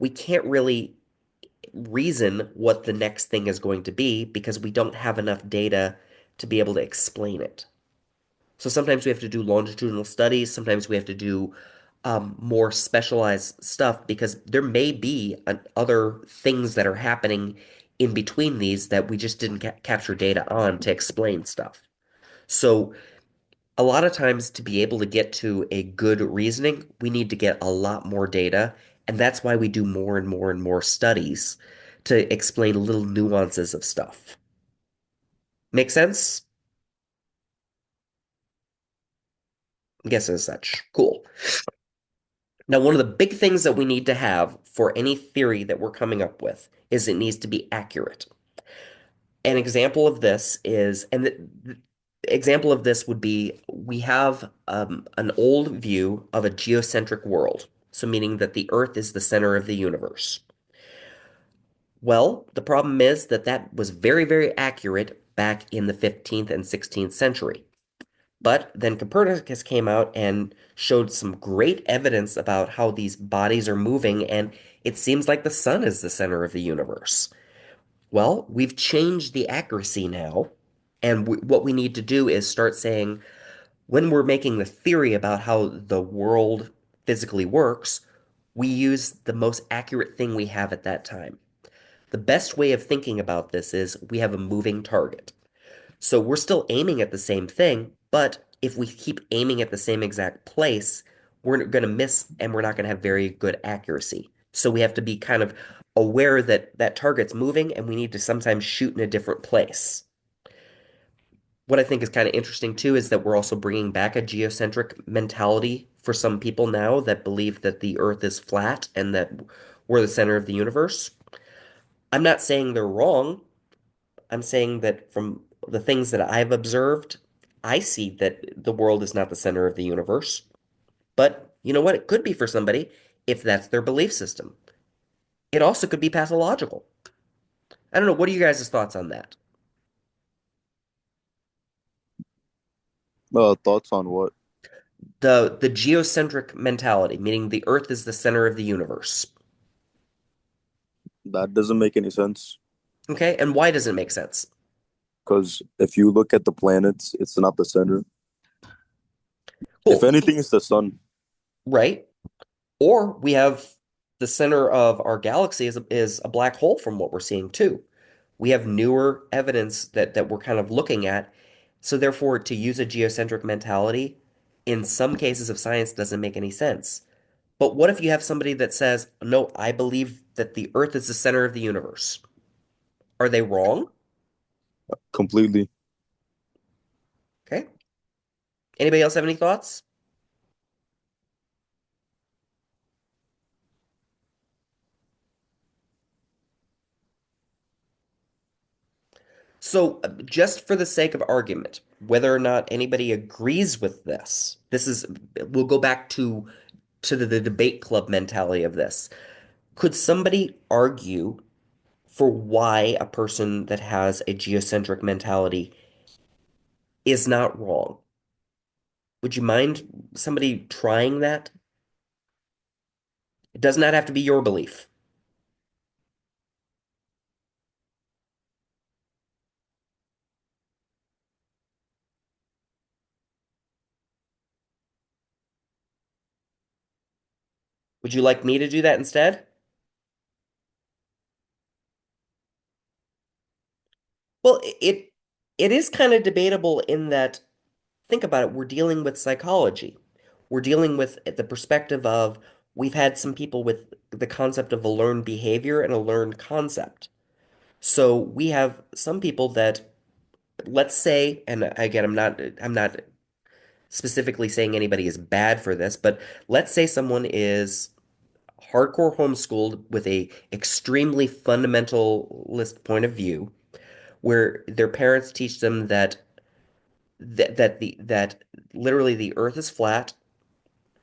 We can't really reason what the next thing is going to be because we don't have enough data to be able to explain it. So sometimes we have to do longitudinal studies, sometimes we have to do more specialized stuff because there may be other things that are happening in between these that we just didn't capture data on to explain stuff. So a lot of times to be able to get to a good reasoning, we need to get a lot more data, and that's why we do more and more and more studies to explain little nuances of stuff. Make sense? I guess as such. Cool. Now, one of the big things that we need to have for any theory that we're coming up with is it needs to be accurate. An example of this is, and the example of this would be we have an old view of a geocentric world, so meaning that the Earth is the center of the universe. Well, the problem is that that was very, very accurate back in the 15th and 16th century. But then Copernicus came out and showed some great evidence about how these bodies are moving, and it seems like the sun is the center of the universe. Well, we've changed the accuracy now, and what we need to do is start saying, when we're making the theory about how the world physically works, we use the most accurate thing we have at that time. The best way of thinking about this is we have a moving target. So we're still aiming at the same thing, but if we keep aiming at the same exact place, we're going to miss and we're not going to have very good accuracy. So we have to be kind of aware that that target's moving and we need to sometimes shoot in a different place. What I think is kind of interesting too is that we're also bringing back a geocentric mentality for some people now that believe that the Earth is flat and that we're the center of the universe. I'm not saying they're wrong. I'm saying that from the things that I've observed, I see that the world is not the center of the universe. But you know what? It could be for somebody if that's their belief system. It also could be pathological. I don't know. What are you guys' thoughts on that? Thoughts on what? The geocentric mentality, meaning the Earth is the center of the universe. That doesn't make any sense. Okay, and why does it make sense? Because if you look at the planets, it's not the center. If Cool, anything, it's the sun. right? Or we have the center of our galaxy is a black hole from what we're seeing too. We have newer evidence that we're kind of looking at. So therefore, to use a geocentric mentality in some cases of science doesn't make any sense. But what if you have somebody that says, "No, I believe that the Earth is the center of the universe." Are they wrong? Completely. Okay. Anybody else have any thoughts? So, just for the sake of argument, whether or not anybody agrees with this, we'll go back to the debate club mentality of this. Could somebody argue for why a person that has a geocentric mentality is not wrong? Would you mind somebody trying that? It does not have to be your belief. Would you like me to do that instead? Well, it is kind of debatable in that, think about it, we're dealing with psychology. We're dealing with the perspective of we've had some people with the concept of a learned behavior and a learned concept. So we have some people that, let's say, and again, I'm not specifically saying anybody is bad for this, but let's say someone is hardcore homeschooled with a extremely fundamentalist point of view, where their parents teach them that literally the earth is flat.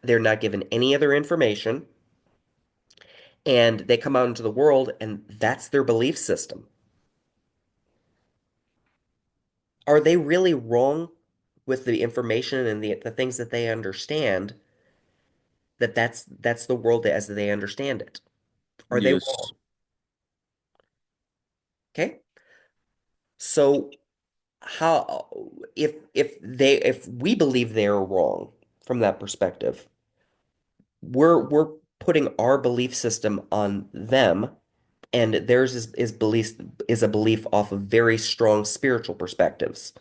They're not given any other information, and they come out into the world, and that's their belief system. Are they really wrong with the information and the things that they understand, that's the world as they understand it? Are they Yes. wrong? Okay. So how if we believe they're wrong from that perspective, we're putting our belief system on them, and theirs is a belief off of very strong spiritual perspectives.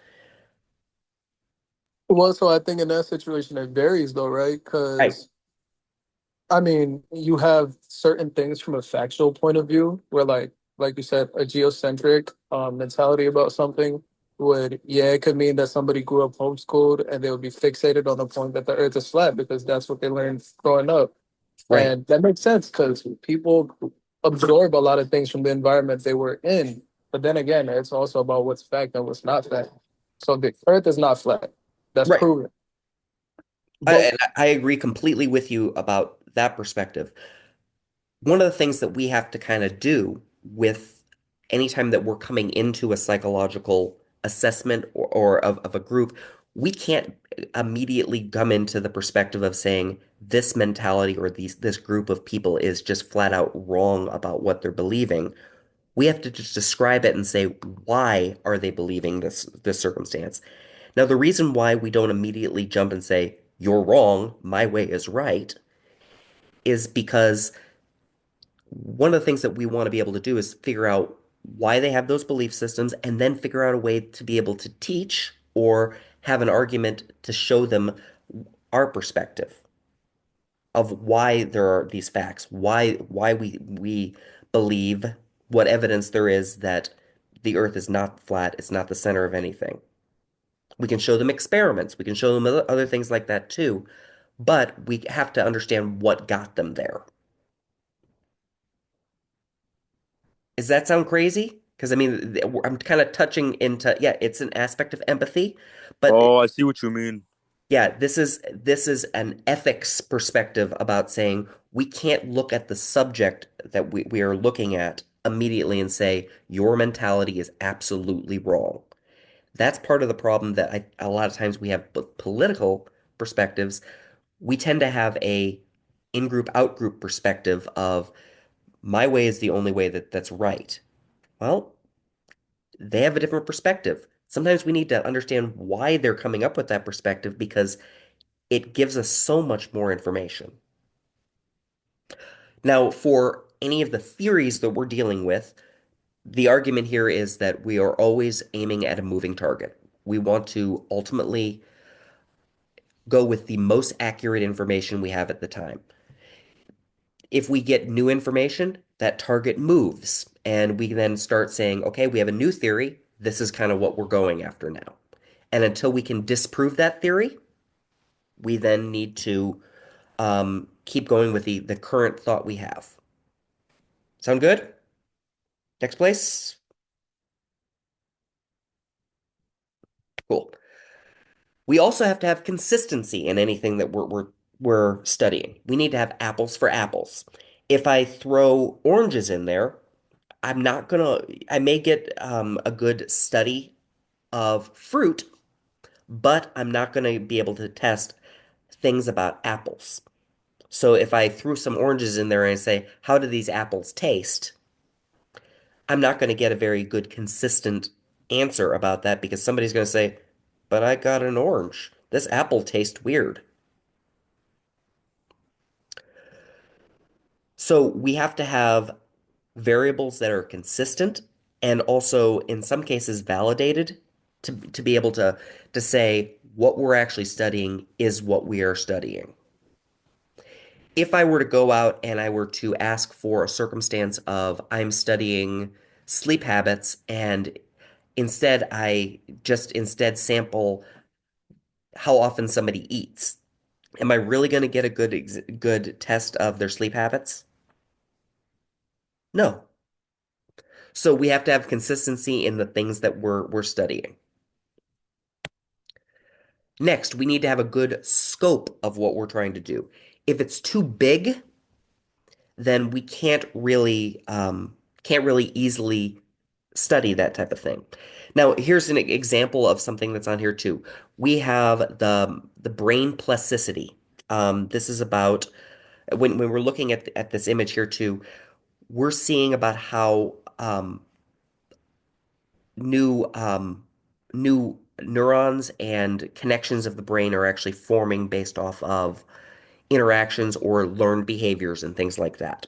Well, so I think in that situation it varies though, right? Right, Because I mean, you have certain things from a factual point of view where like you said, a geocentric mentality about something would, yeah, it could mean that somebody grew up homeschooled and they would be fixated on the point that the earth is flat because that's what they learned growing up. right, And that makes sense because people absorb a lot of things from the environment they were in. But then again, it's also about what's fact and what's not fact. So the earth is not flat. That's right. proven. But And I agree completely with you about that perspective. One of the things that we have to kind of do with anytime that we're coming into a psychological assessment or of a group, we can't immediately come into the perspective of saying this mentality or this group of people is just flat out wrong about what they're believing. We have to just describe it and say, why are they believing this circumstance? Now, the reason why we don't immediately jump and say, you're wrong, my way is right, is because one of the things that we want to be able to do is figure out why they have those belief systems and then figure out a way to be able to teach or have an argument to show them our perspective of why there are these facts, why we believe what evidence there is that the earth is not flat, it's not the center of anything. We can show them experiments, we can show them other things like that too. but we have to understand what got them there. Does that sound crazy? Because I mean, I'm kind of touching into, yeah, it's an aspect of empathy, but Oh, I see what you mean. yeah, this is an ethics perspective about saying we can't look at the subject that we are looking at immediately and say your mentality is absolutely wrong. That's part of the problem that a lot of times we have political perspectives. We tend to have a in-group, out-group perspective of my way is the only way that's right. Well, they have a different perspective. Sometimes we need to understand why they're coming up with that perspective because it gives us so much more information. Now, for any of the theories that we're dealing with, the argument here is that we are always aiming at a moving target. We want to ultimately go with the most accurate information we have at the time. If we get new information, that target moves, and we then start saying, okay, we have a new theory. This is kind of what we're going after now. And until we can disprove that theory, we then need to keep going with the current thought we have. Sound good? Next place. Cool. We also have to have consistency in anything that we're studying. We need to have apples for apples. If I throw oranges in there, I may get a good study of fruit, but I'm not gonna be able to test things about apples. So if I threw some oranges in there and I say, how do these apples taste? I'm not going to get a very good consistent answer about that because somebody's going to say, but I got an orange. This apple tastes weird. So we have to have variables that are consistent and also in some cases validated to be able to say what we're actually studying is what we are studying. If I were to go out and I were to ask for a circumstance of I'm studying sleep habits and instead sample how often somebody eats. Am I really going to get a good test of their sleep habits? No. So we have to have consistency in the things that we're studying. Next, we need to have a good scope of what we're trying to do. If it's too big, then we can't really easily study that type of thing. Now, here's an example of something that's on here too. We have the brain plasticity. This is about when we're looking at this image here too, we're seeing about how new neurons and connections of the brain are actually forming based off of interactions or learned behaviors and things like that.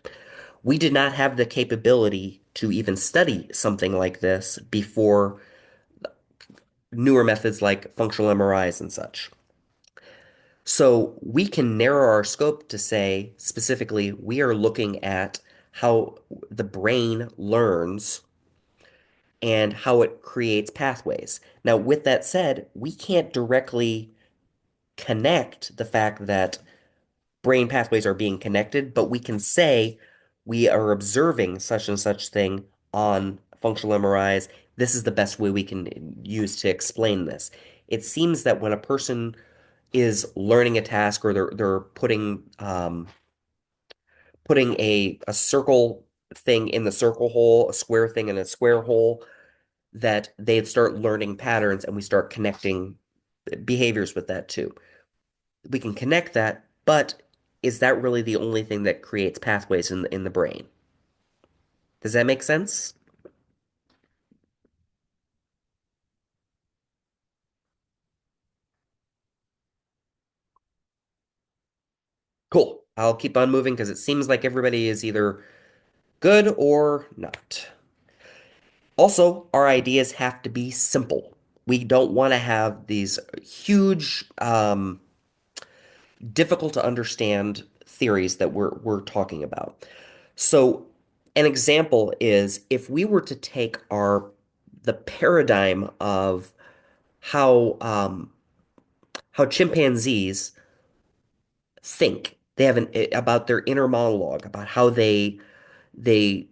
We did not have the capability to even study something like this before newer methods like functional MRIs and such. So we can narrow our scope to say specifically we are looking at how the brain learns and how it creates pathways. Now, with that said, we can't directly connect the fact that brain pathways are being connected, but we can say we are observing such and such thing on functional MRIs. This is the best way we can use to explain this. It seems that when a person is learning a task or they're putting a circle thing in the circle hole, a square thing in a square hole, that they start learning patterns and we start connecting behaviors with that too. We can connect that, but is that really the only thing that creates pathways in the brain? Does that make sense? Cool. I'll keep on moving because it seems like everybody is either good or not. Also, our ideas have to be simple. We don't want to have these huge, difficult to understand theories that we're talking about. So, an example is if we were to take the paradigm of how chimpanzees think. They have about their inner monologue, about how they they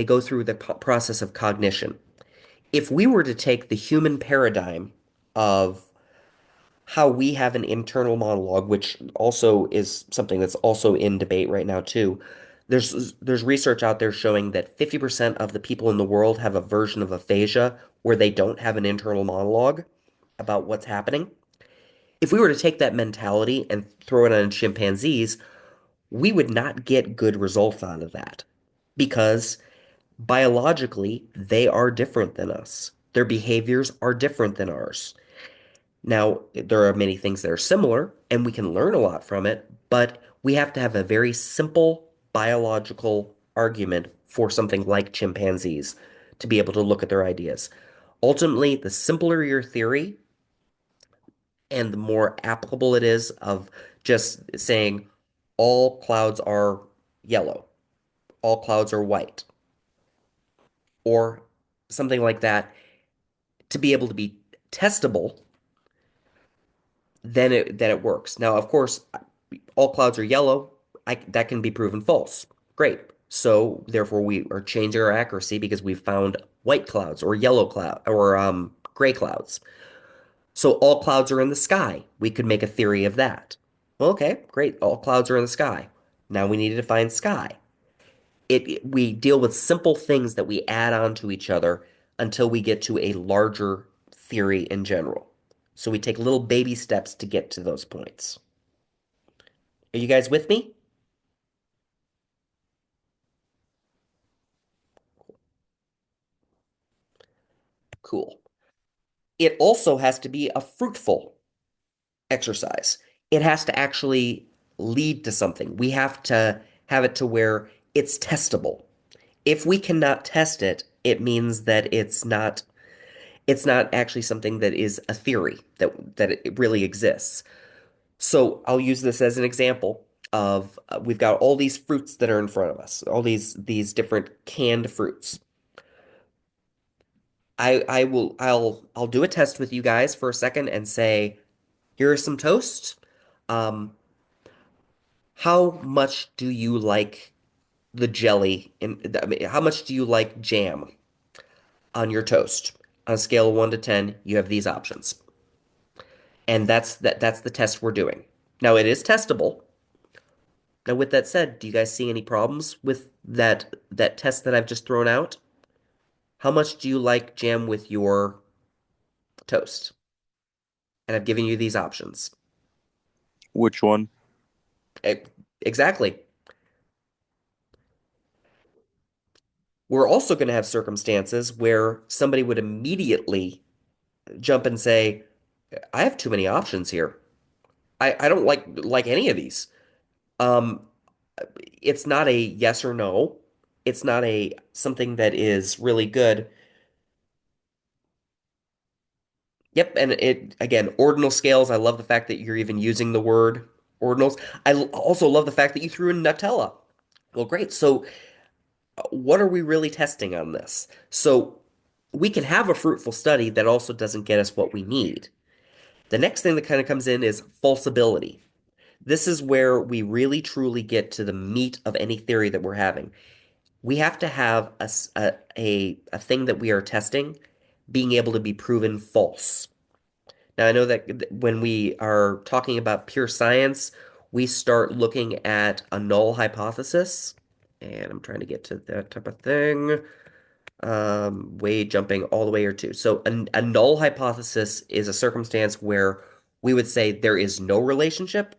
go through the process of cognition. If we were to take the human paradigm of how we have an internal monologue, which also is something that's also in debate right now too. There's research out there showing that 50% of the people in the world have a version of aphasia where they don't have an internal monologue about what's happening. If we were to take that mentality and throw it on chimpanzees, we would not get good results out of that because biologically they are different than us. Their behaviors are different than ours. Now, there are many things that are similar, and we can learn a lot from it, but we have to have a very simple biological argument for something like chimpanzees to be able to look at their ideas. Ultimately, the simpler your theory and the more applicable it is of just saying all clouds are yellow, all clouds are white, or something like that, to be able to be testable, then it works. Now, of course, all clouds are yellow. That can be proven false. Great. So therefore, we are changing our accuracy because we've found white clouds or yellow cloud or gray clouds. So all clouds are in the sky. We could make a theory of that. Well, okay, great. All clouds are in the sky. Now we need to define sky. We deal with simple things that we add on to each other until we get to a larger theory in general. So we take little baby steps to get to those points. Are you guys with me? Cool. It also has to be a fruitful exercise. It has to actually lead to something. We have to have it to where it's testable. If we cannot test it, it means that it's not actually something that is a theory that it really exists. So I'll use this as an example of we've got all these fruits that are in front of us, all these different canned fruits. I'll do a test with you guys for a second and say, here is some toast. Um, how much do you like the jelly I mean, how much do you like jam on your toast? On a scale of 1 to 10, you have these options. And that's the test we're doing. Now it is testable. Now with that said, do you guys see any problems with that test that I've just thrown out? How much do you like jam with your toast? And I've given you these options. Which one? E- Exactly. We're also going to have circumstances where somebody would immediately jump and say, I have too many options here. I don't like any of these. Um, it's not a yes or no. It's not a something that is really good. Yep, and it again, ordinal scales. I love the fact that you're even using the word ordinals. Also love the fact that you threw in Nutella. Well, great. So, what are we really testing on this? So, we can have a fruitful study that also doesn't get us what we need. The next thing that kind of comes in is falsibility. This is where we really truly get to the meat of any theory that we're having. We have to have a thing that we are testing being able to be proven false. Now, I know that when we are talking about pure science, we start looking at a null hypothesis, and I'm trying to get to that type of thing. Way jumping all the way here too. So a null hypothesis is a circumstance where we would say there is no relationship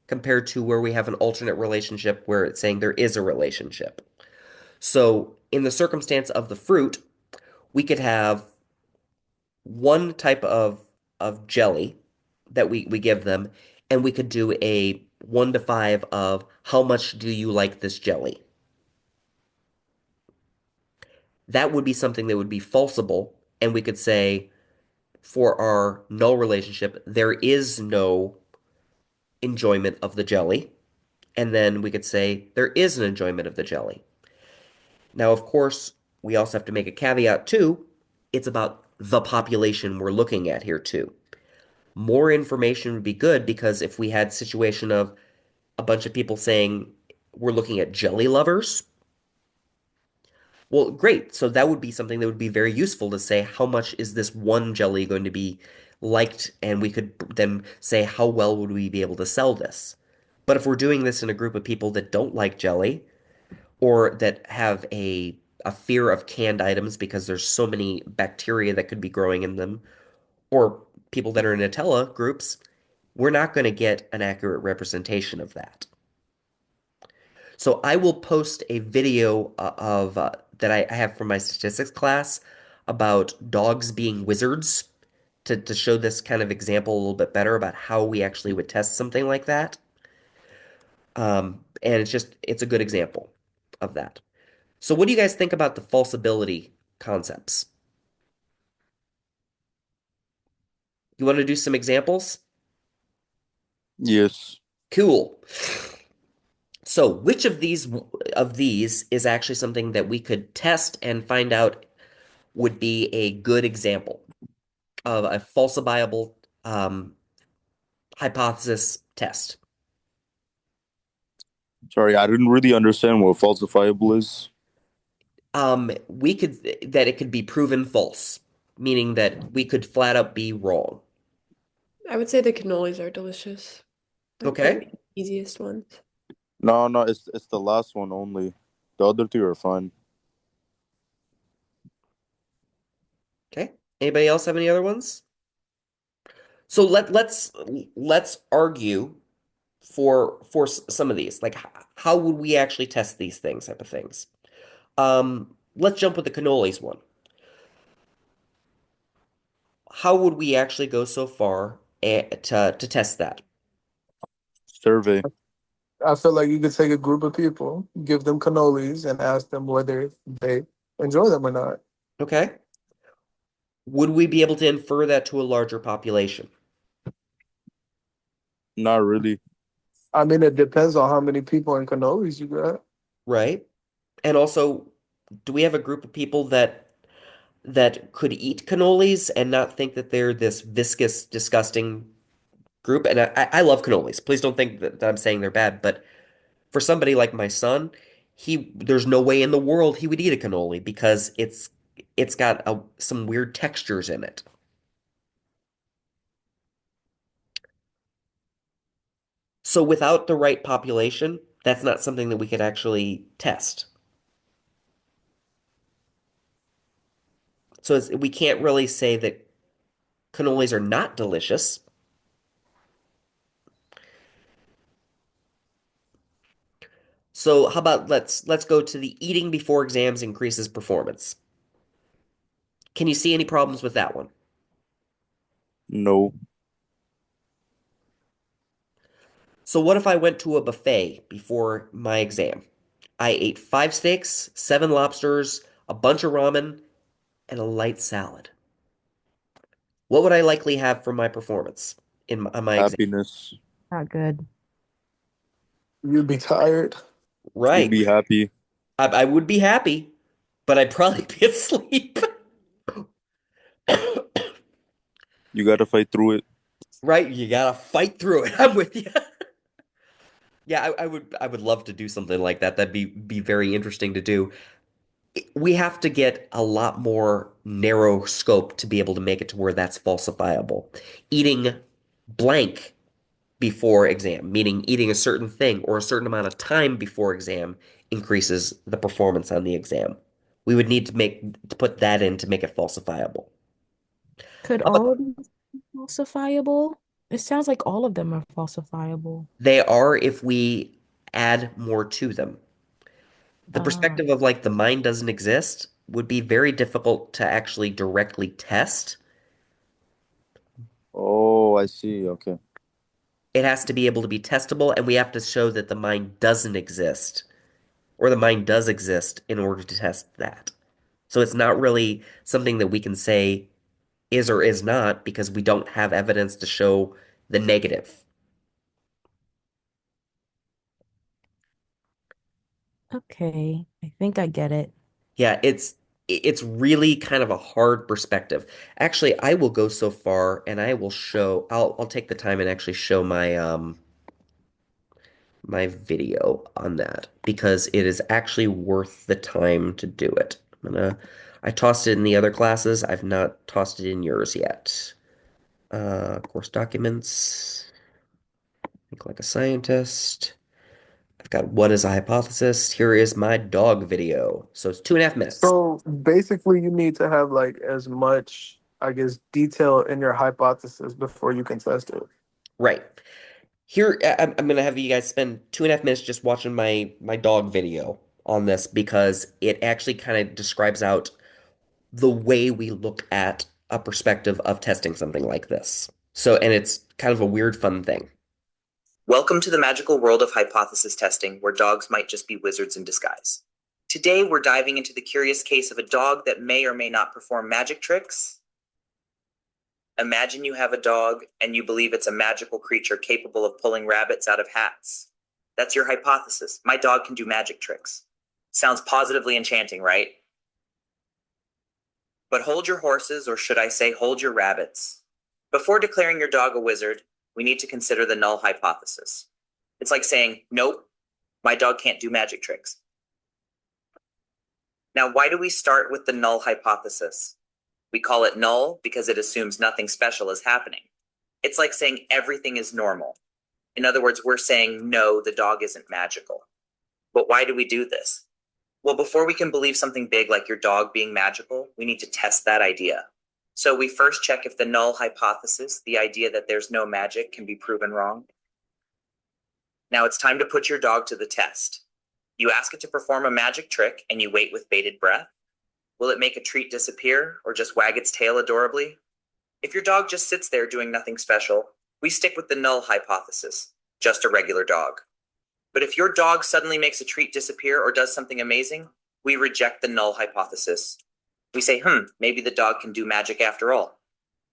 compared to where we have an alternate relationship where it's saying there is a relationship. So in the circumstance of the fruit, we could have one type of jelly that we give them, and we could do a 1 to 5 of how much do you like this jelly? That would be something that would be falsible, and we could say for our null relationship, there is no enjoyment of the jelly. And then we could say there is an enjoyment of the jelly. Now, of course, we also have to make a caveat too. It's about the population we're looking at here too. More information would be good because if we had situation of a bunch of people saying we're looking at jelly lovers. Well, great. So that would be something that would be very useful to say how much is this one jelly going to be liked, and we could then say how well would we be able to sell this. But if we're doing this in a group of people that don't like jelly or that have a fear of canned items because there's so many bacteria that could be growing in them, or people that are in Nutella groups, we're not going to get an accurate representation of that. So I will post a video of that I have from my statistics class about dogs being wizards to show this kind of example a little bit better about how we actually would test something like that. And it's a good example of that. So what do you guys think about the falsibility concepts? You want to do some examples? Yes. Cool. So which of these is actually something that we could test and find out would be a good example of a falsifiable um, hypothesis test? Sorry, I didn't really understand what falsifiable is. We could that it could be proven false, meaning that we could flat out be wrong. I would say the cannolis are delicious. Like they're Okay. the easiest ones. No, no, it's the last one only. The other two are fine. Okay. Anybody else have any other ones? So let's argue for some of these. Like how would we actually test these things type of things? Let's jump with the cannolis one. How would we actually go so far to test that? Survey. I feel like you could take a group of people, give them cannolis, and ask them whether they enjoy them or not. Okay. Would we be able to infer that to a larger population? Not really. I mean, it depends on how many people in cannolis you got. Right? And also, do we have a group of people that could eat cannolis and not think that they're this viscous, disgusting group? And I love cannolis. Please don't think that I'm saying they're bad, but for somebody like my son, there's no way in the world he would eat a cannoli because it's got some weird textures in it. So without the right population, that's not something that we could actually test. So we can't really say that cannolis are not delicious. So how about let's go to the eating before exams increases performance. Can you see any problems with that one? No. So what if I went to a buffet before my exam? I ate 5 steaks, 7 lobsters, a bunch of ramen, and a light salad. What would I likely have for my performance on my exam? Happiness. Not good. You'd be tired. You'd Right. be happy. I would be happy, but I'd probably be asleep. You gotta fight through it. Right? You gotta fight through it. I'm with you. Yeah, I would love to do something like that. That'd be very interesting to do. We have to get a lot more narrow scope to be able to make it to where that's falsifiable. Eating blank before exam, meaning eating a certain thing or a certain amount of time before exam increases the performance on the exam. We would need to put that in to make it falsifiable. Could How about all of these be falsifiable? It sounds like all of them are falsifiable. they are if we add more to them? The Uh, perspective of like the mind doesn't exist would be very difficult to actually directly test. Oh, I see. Okay. It has to be able to be testable, and we have to show that the mind doesn't exist or the mind does exist in order to test that. So it's not really something that we can say is or is not because we don't have evidence to show the negative. okay. I think I get it. Yeah, it's really kind of a hard perspective. Actually, I will go so far and I will show I'll take the time and actually show my video on that because it is actually worth the time to do it. I tossed it in the other classes. I've not tossed it in yours yet. Course documents. Think like a scientist. I've got what is a hypothesis? Here is my dog video. So it's 2.5 minutes. So basically, you need to have like as much, I guess, detail in your hypothesis before you can test it. Right. Here, I'm gonna have you guys spend 2.5 minutes just watching my dog video on this because it actually kind of describes out the way we look at a perspective of testing something like this. So, and it's kind of a weird, fun thing. Welcome to the magical world of hypothesis testing, where dogs might just be wizards in disguise. Today, we're diving into the curious case of a dog that may or may not perform magic tricks. Imagine you have a dog and you believe it's a magical creature capable of pulling rabbits out of hats. That's your hypothesis. My dog can do magic tricks. Sounds positively enchanting, right? But hold your horses, or should I say, hold your rabbits. Before declaring your dog a wizard, we need to consider the null hypothesis. It's like saying, nope, my dog can't do magic tricks. Now, why do we start with the null hypothesis? We call it null because it assumes nothing special is happening. It's like saying everything is normal. In other words, we're saying, no, the dog isn't magical. But why do we do this? Well, before we can believe something big like your dog being magical, we need to test that idea. So we first check if the null hypothesis, the idea that there's no magic, can be proven wrong. Now it's time to put your dog to the test. You ask it to perform a magic trick and you wait with bated breath. Will it make a treat disappear or just wag its tail adorably? If your dog just sits there doing nothing special, we stick with the null hypothesis, just a regular dog. But if your dog suddenly makes a treat disappear or does something amazing, we reject the null hypothesis. We say, maybe the dog can do magic after all.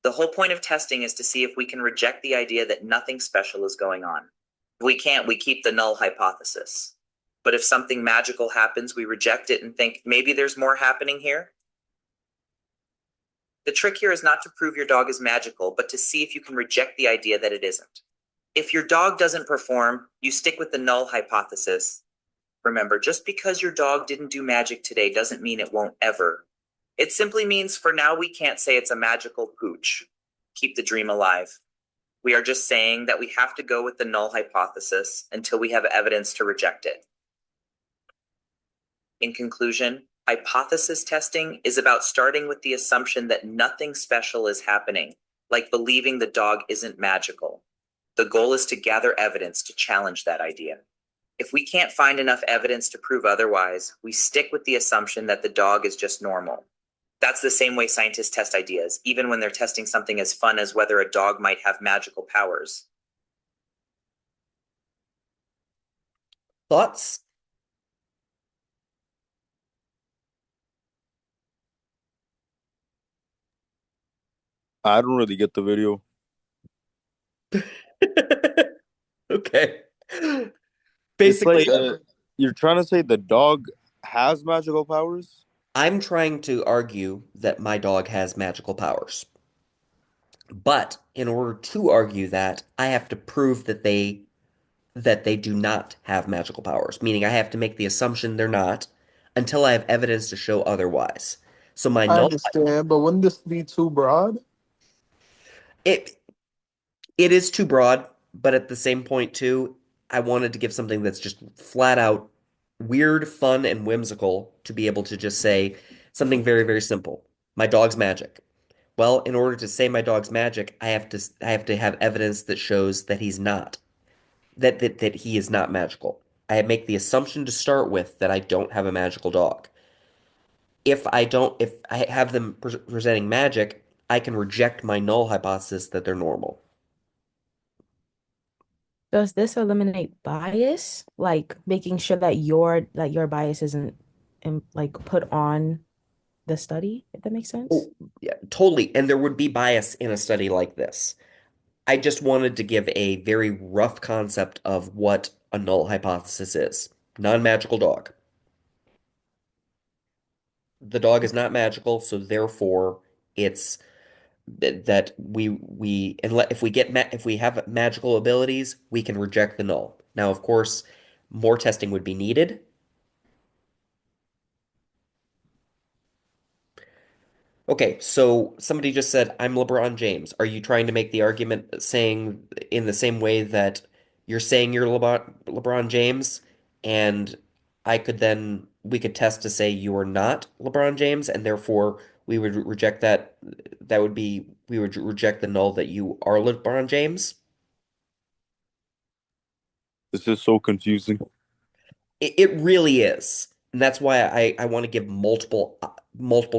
The whole point of testing is to see if we can reject the idea that nothing special is going on. If we can't, we keep the null hypothesis. But if something magical happens, we reject it and think, maybe there's more happening here. The trick here is not to prove your dog is magical, but to see if you can reject the idea that it isn't. If your dog doesn't perform, you stick with the null hypothesis. Remember, just because your dog didn't do magic today doesn't mean it won't ever. It simply means for now we can't say it's a magical pooch. Keep the dream alive. We are just saying that we have to go with the null hypothesis until we have evidence to reject it. In conclusion, hypothesis testing is about starting with the assumption that nothing special is happening, like believing the dog isn't magical. The goal is to gather evidence to challenge that idea. If we can't find enough evidence to prove otherwise, we stick with the assumption that the dog is just normal. That's the same way scientists test ideas, even when they're testing something as fun as whether a dog might have magical powers. Thoughts? I don't really get the video. Okay. It's Basically, like you're trying to say the dog has magical powers? I'm trying to argue that my dog has magical powers. But in order to argue that, I have to prove that they do not have magical powers, meaning I have to make the assumption they're not until I have evidence to show otherwise. So my I null understand, but wouldn't this be too broad? it it is too broad, but at the same point too, I wanted to give something that's just flat out weird, fun, and whimsical to be able to just say something very, very simple. My dog's magic. Well, in order to say my dog's magic, I have to have evidence that shows that he's not. That he is not magical. I make the assumption to start with that I don't have a magical dog. If I have them presenting magic, I can reject my null hypothesis that they're normal. Does this eliminate bias? Like making sure that your bias isn't like put on the study, if that makes sense? Oh, yeah, totally. And there would be bias in a study like this. I just wanted to give a very rough concept of what a null hypothesis is. Non-magical dog. The dog is not magical, so therefore it's that we and if we have magical abilities, we can reject the null. Now, of course, more testing would be needed. Okay, so somebody just said, I'm LeBron James. Are you trying to make the argument saying in the same way that you're saying you're LeBron James, and we could test to say you are not LeBron James, and therefore we would reject that. That would be, we would reject the null that you are LeBron James. This is so confusing. It really is. And that's why I want to give multiple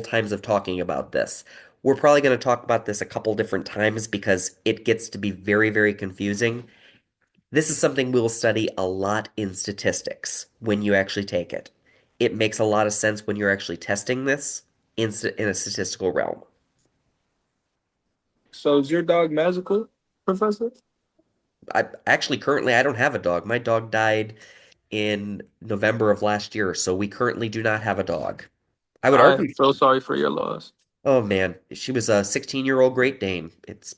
times of talking about this. We're probably going to talk about this a couple different times because it gets to be very, very confusing. This is something we'll study a lot in statistics when you actually take it. It makes a lot of sense when you're actually testing this in a statistical realm. So is your dog magical, Professor? I actually currently I don't have a dog. My dog died in November of last year, so we currently do not have a dog. I would I'm argue. so sorry for your loss. Oh man, she was a 16-year-old Great Dane. It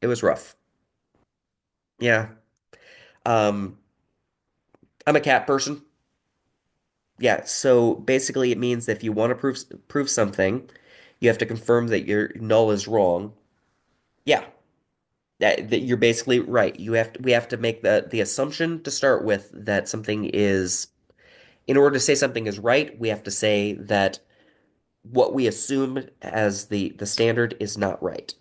was rough. Yeah. Um, I'm a cat person. Yeah, so basically it means that if you want to prove something, you have to confirm that your null is wrong. Yeah. That you're basically right. We have to make the assumption to start with that something is in order to say something is right, we have to say that what we assume as the standard is not right.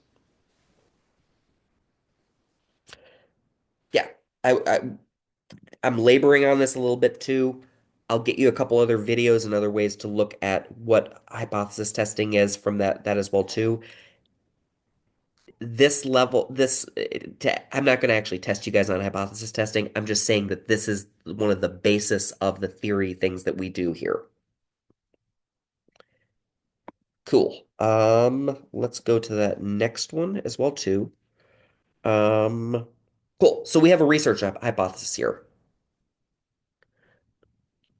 Yeah. I I'm laboring on this a little bit too. I'll get you a couple other videos and other ways to look at what hypothesis testing is from that as well too. This level, I'm not going to actually test you guys on hypothesis testing. I'm just saying that this is one of the basis of the theory things that we do here. Cool. Let's go to that next one as well too. Um, cool. So we have a research hypothesis here.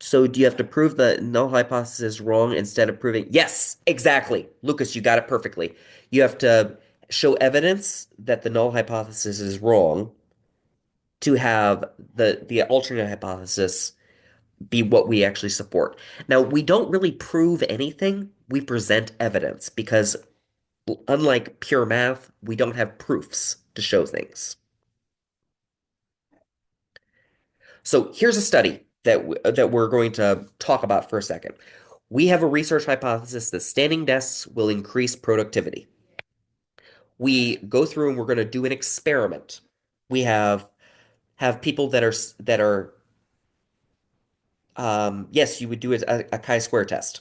So do you have to prove the null hypothesis is wrong instead of proving? Yes, exactly. Lucas, you got it perfectly. You have to show evidence that the null hypothesis is wrong to have the alternate hypothesis be what we actually support. Now, we don't really prove anything. We present evidence because unlike pure math, we don't have proofs to show things. So here's a study that we're going to talk about for a second. We have a research hypothesis that standing desks will increase productivity. We go through and we're going to do an experiment. We have people that are yes, you would do a chi-square test.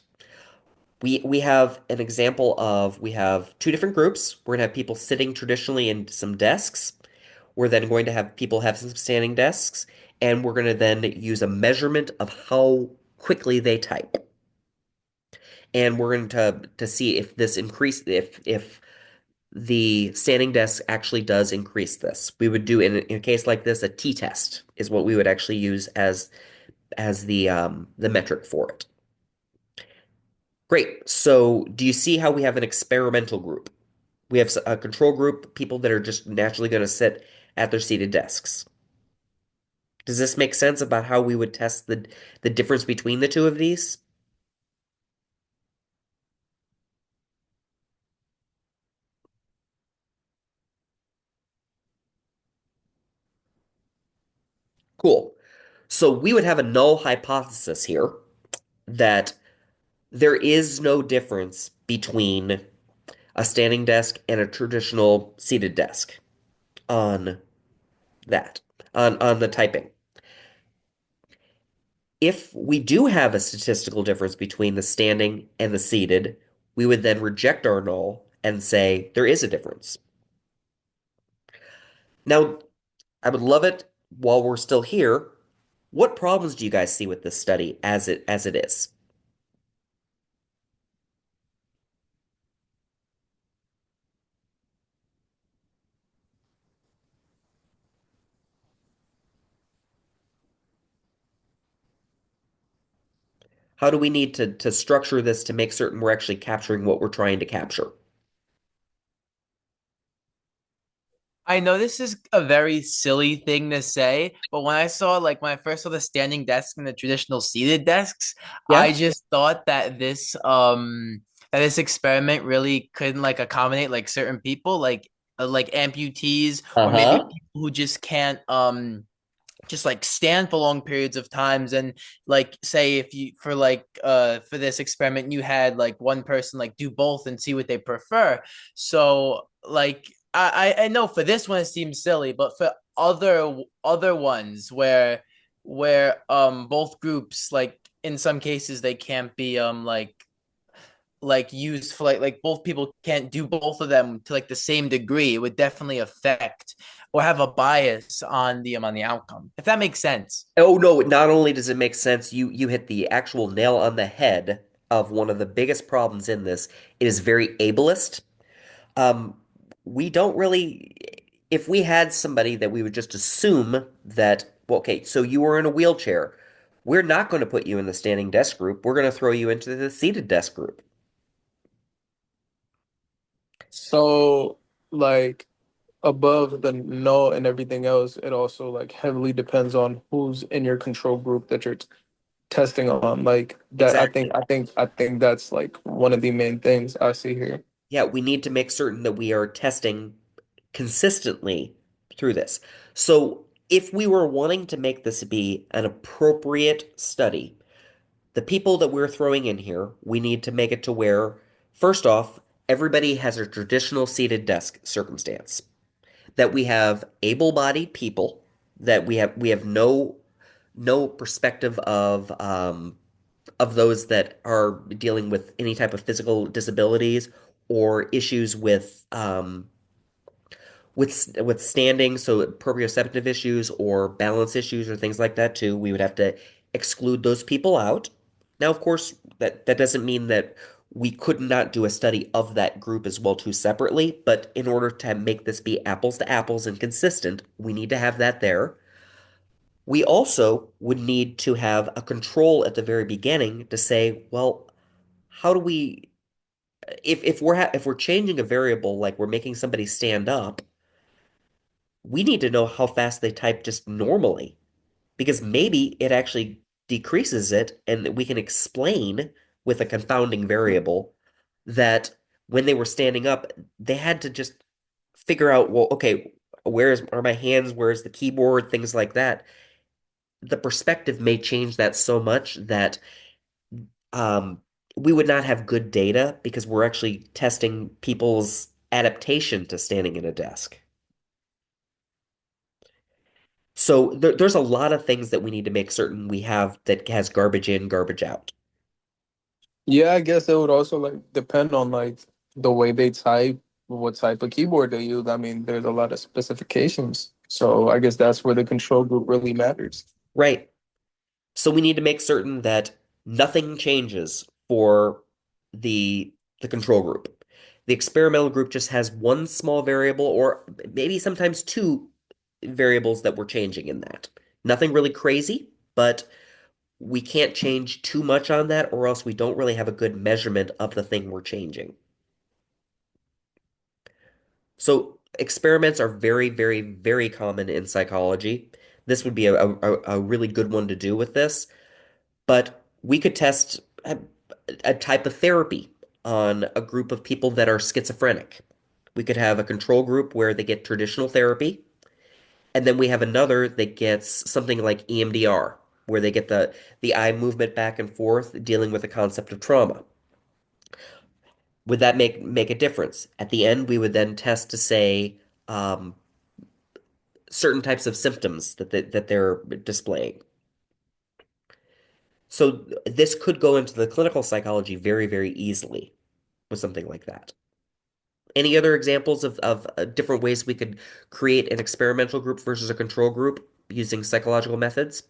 We have an example of we have two different groups. We're gonna have people sitting traditionally in some desks. We're then going to have people have some standing desks, and we're going to then use a measurement of how quickly they type. And we're going to see if this increase if the standing desk actually does increase this. We would do in a case like this a t-test is what we would actually use as the metric for it. Great. So do you see how we have an experimental group? We have a control group, people that are just naturally going to sit at their seated desks. Does this make sense about how we would test the difference between the two of these? Cool. So we would have a null hypothesis here that there is no difference between a standing desk and a traditional seated desk on that, on the typing. If we do have a statistical difference between the standing and the seated, we would then reject our null and say there is a difference. Now, I would love it while we're still here. What problems do you guys see with this study as it is? How do we need to structure this to make certain we're actually capturing what we're trying to capture? I know this is a very silly thing to say, but when I first saw the standing desk and the traditional seated desks, I Yeah. just thought that this experiment really couldn't like accommodate like certain people, like amputees or maybe Uh-huh. people who just can't just like stand for long periods of times. And like say if you for this experiment you had like one person like do both and see what they prefer. So like I know for this one it seems silly, but for other ones where both groups, like in some cases they can't be like used for like both people can't do both of them to like the same degree, it would definitely affect or have a bias on the outcome, if that makes sense. Oh no, not only does it make sense, you hit the actual nail on the head of one of the biggest problems in this. It is very ableist. Um, we don't really, if we had somebody that we would just assume that, well, okay, so you were in a wheelchair. We're not going to put you in the standing desk group. We're going to throw you into the seated desk group. So, like above the no and everything else, it also like heavily depends on who's in your control group that you're testing on. Like that, Exactly. I think that's like one of the main things I see here. Yeah, we need to make certain that we are testing consistently through this. So, if we were wanting to make this be an appropriate study, the people that we're throwing in here, we need to make it to where, first off, everybody has a traditional seated desk circumstance, that we have able-bodied people, that we have no perspective of those that are dealing with any type of physical disabilities or issues with standing, so proprioceptive issues or balance issues or things like that too. We would have to exclude those people out. Now, of course, that doesn't mean that we could not do a study of that group as well too separately, but in order to make this be apples to apples and consistent, we need to have that there. We also would need to have a control at the very beginning to say, well, how do we if we're changing a variable like we're making somebody stand up, we need to know how fast they type just normally because maybe it actually decreases it and we can explain with a confounding variable that when they were standing up, they had to just figure out, well, okay, are my hands, where's the keyboard, things like that. The perspective may change that so much that um, we would not have good data because we're actually testing people's adaptation to standing at a desk. So there's a lot of things that we need to make certain we have that has garbage in, garbage out. Yeah, I guess it would also like depend on like the way they type, what type of keyboard they use. I mean, there's a lot of specifications. So I guess that's where the control group really matters. Right. So we need to make certain that nothing changes for the control group. The experimental group just has one small variable or maybe sometimes two variables that we're changing in that. Nothing really crazy, but we can't change too much on that or else we don't really have a good measurement of the thing we're changing. So experiments are very, very, very common in psychology. This would be a really good one to do with this, but we could test a type of therapy on a group of people that are schizophrenic. We could have a control group where they get traditional therapy, and then we have another that gets something like EMDR, where they get the eye movement back and forth dealing with the concept of trauma. Would that make a difference? At the end, we would then test to say certain types of symptoms that they're displaying. So this could go into the clinical psychology very, very easily with something like that. Any other examples of different ways we could create an experimental group versus a control group using psychological methods?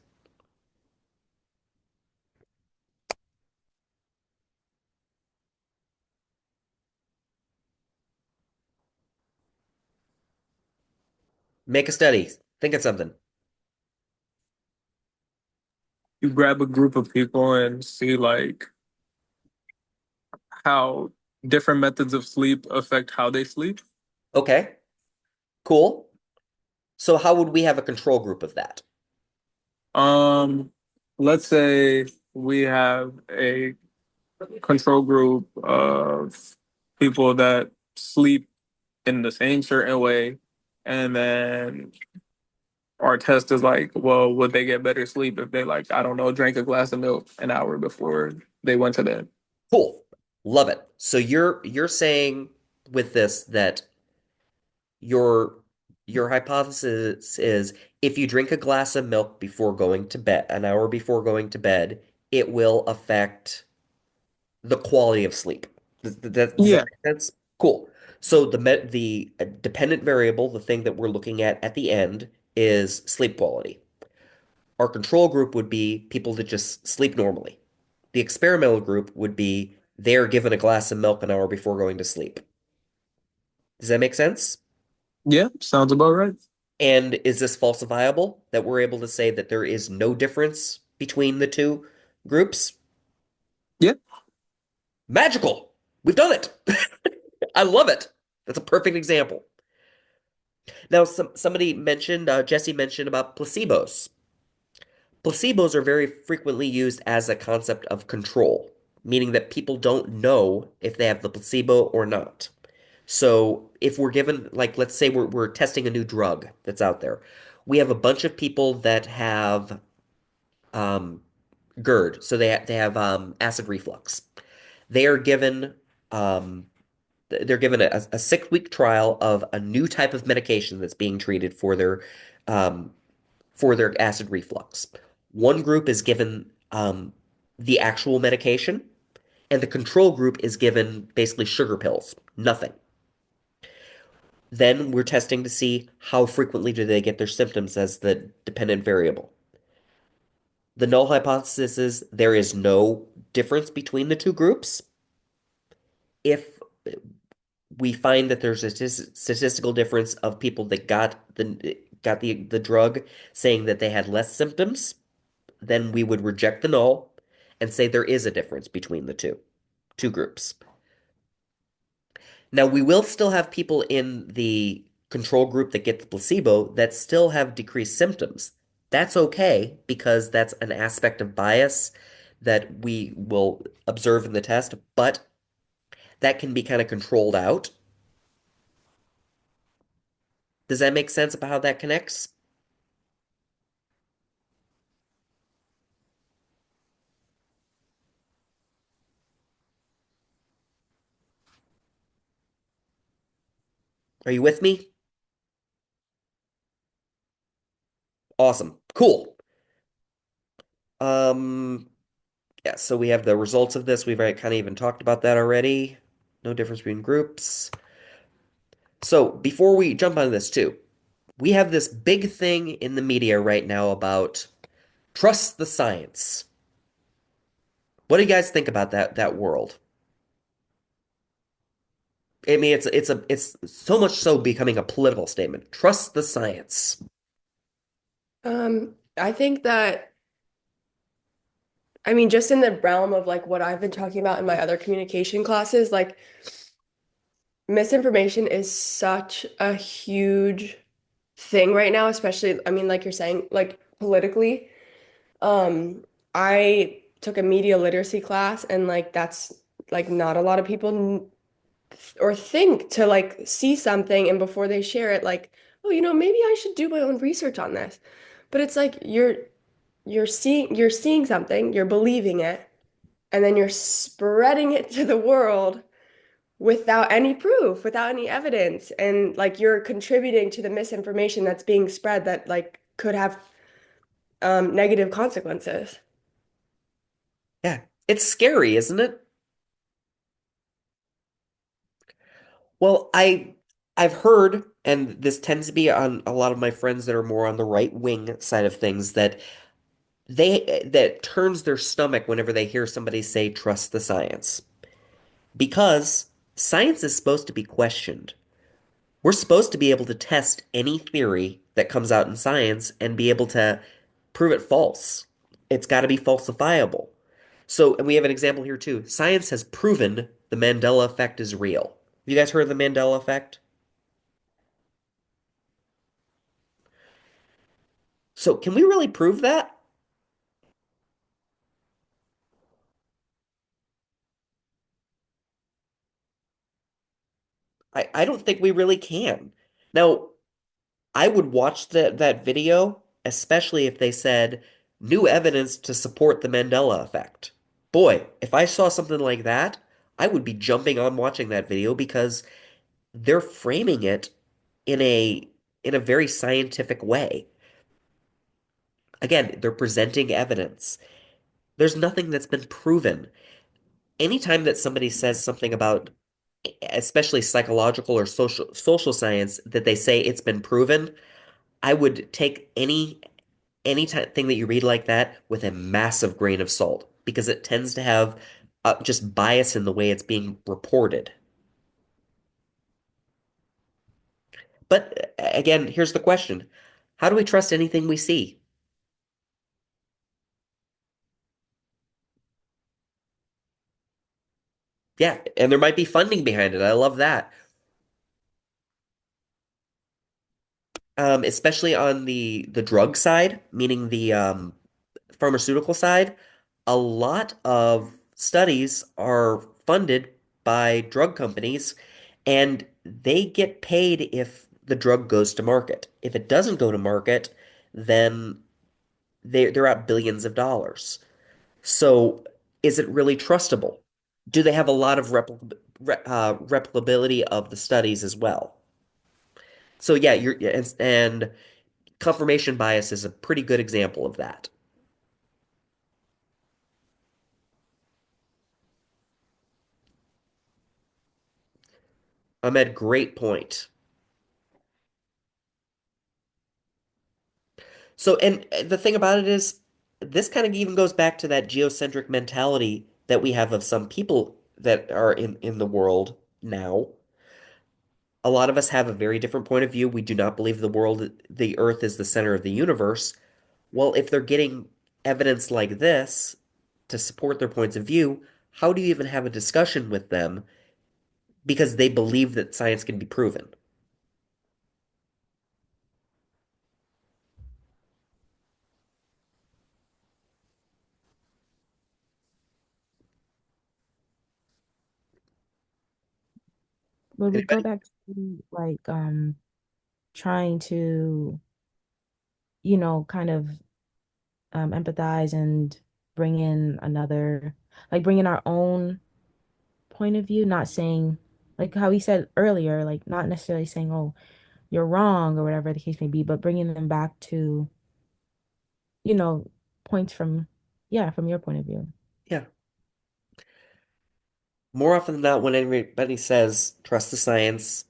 Make a study. Think of something. You grab a group of people and see like how different methods of sleep affect how they sleep. Okay, cool. So how would we have a control group of that? Um, let's say we have a control group of people that sleep in the same certain way, and then our test is like, well, would they get better sleep if they like, I don't know, drank a glass of milk an hour before they went to bed? Cool. Love it. So you're saying with this that your your hypothesis is if you drink a glass of milk before going to bed, an hour before going to bed, it will affect the quality of sleep. Does that Yeah. make sense? Cool. So the dependent variable, the thing that we're looking at the end, is sleep quality. Our control group would be people that just sleep normally. The experimental group would be they're given a glass of milk an hour before going to sleep. Does that make sense? Yeah, sounds about right. And is this falsifiable that we're able to say that there is no difference between the two groups? Yeah. Magical. We've done it. I love it. That's a perfect example. Now, somebody mentioned, Jesse mentioned about placebos. Placebos are very frequently used as a concept of control, meaning that people don't know if they have the placebo or not. So if we're given, like, let's say we're testing a new drug that's out there, we have a bunch of people that have GERD, so they have acid reflux. They are given um, they're given a 6 week trial of a new type of medication that's being treated um, for their acid reflux. One group is given the actual medication, and the control group is given basically sugar pills, nothing. Then we're testing to see how frequently do they get their symptoms as the dependent variable. The null hypothesis is there is no difference between the two groups. If we find that there's a statistical difference of people that got the drug saying that they had less symptoms, then we would reject the null and say there is a difference between the two groups. Now, we will still have people in the control group that get the placebo that still have decreased symptoms. That's okay because that's an aspect of bias that we will observe in the test, but that can be kind of controlled out. Does that make sense about how that connects? Are you with me? Awesome. Cool. Um, yeah, so we have the results of this. We've already kind of even talked about that already. No difference between groups. So before we jump on this too, we have this big thing in the media right now about trust the science. What do you guys think about that world? I mean, it's so much so becoming a political statement. Trust the science. I think that, I mean, just in the realm of like what I've been talking about in my other communication classes, like misinformation is such a huge thing right now, especially, I mean, like you're saying, like politically. Um, I took a media literacy class, and like that's like not a lot of people or think to like see something and before they share it, like, oh, maybe I should do my own research on this. But it's like you're seeing something, you're believing it, and then you're spreading it to the world without any proof, without any evidence, and like you're contributing to the misinformation that's being spread that like could have negative consequences. Yeah, it's scary, isn't it? Well, I've heard, and this tends to be on a lot of my friends that are more on the right wing side of things, that turns their stomach whenever they hear somebody say trust the science. Because science is supposed to be questioned. We're supposed to be able to test any theory that comes out in science and be able to prove it false. It's got to be falsifiable. So, and we have an example here too. Science has proven the Mandela effect is real. Have you guys heard of the Mandela effect? So can we really prove that? I don't think we really can. Now, I would watch that video, especially if they said new evidence to support the Mandela effect. Boy, if I saw something like that, I would be jumping on watching that video because they're framing it in a very scientific way. Again, they're presenting evidence. There's nothing that's been proven. Anytime that somebody says something about especially psychological or social science that they say it's been proven, I would take thing that you read like that with a massive grain of salt because it tends to have just bias in the way it's being reported. But again, here's the question. How do we trust anything we see? Yeah, and there might be funding behind it. I love that. Especially on the drug side, meaning the pharmaceutical side, a lot of studies are funded by drug companies, and they get paid if the drug goes to market. If it doesn't go to market, then they're at billions of dollars. So is it really trustable? Do they have a lot of replicability of the studies as well? So yeah, and confirmation bias is a pretty good example of that. Ahmed, great point. So, and the thing about it is, this kind of even goes back to that geocentric mentality that we have of some people that are in the world now. A lot of us have a very different point of view. We do not believe the Earth is the center of the universe. Well, if they're getting evidence like this to support their points of view, how do you even have a discussion with them because they believe that science can be proven? But we go Anybody? back to like trying to, kind of empathize and bring in another, like bring in our own point of view, not saying like how he said earlier, like not necessarily saying, oh, you're wrong or whatever the case may be, but bringing them back to, you know, points from, yeah, from your point of view. Yeah. More often than not, when anybody says trust the science,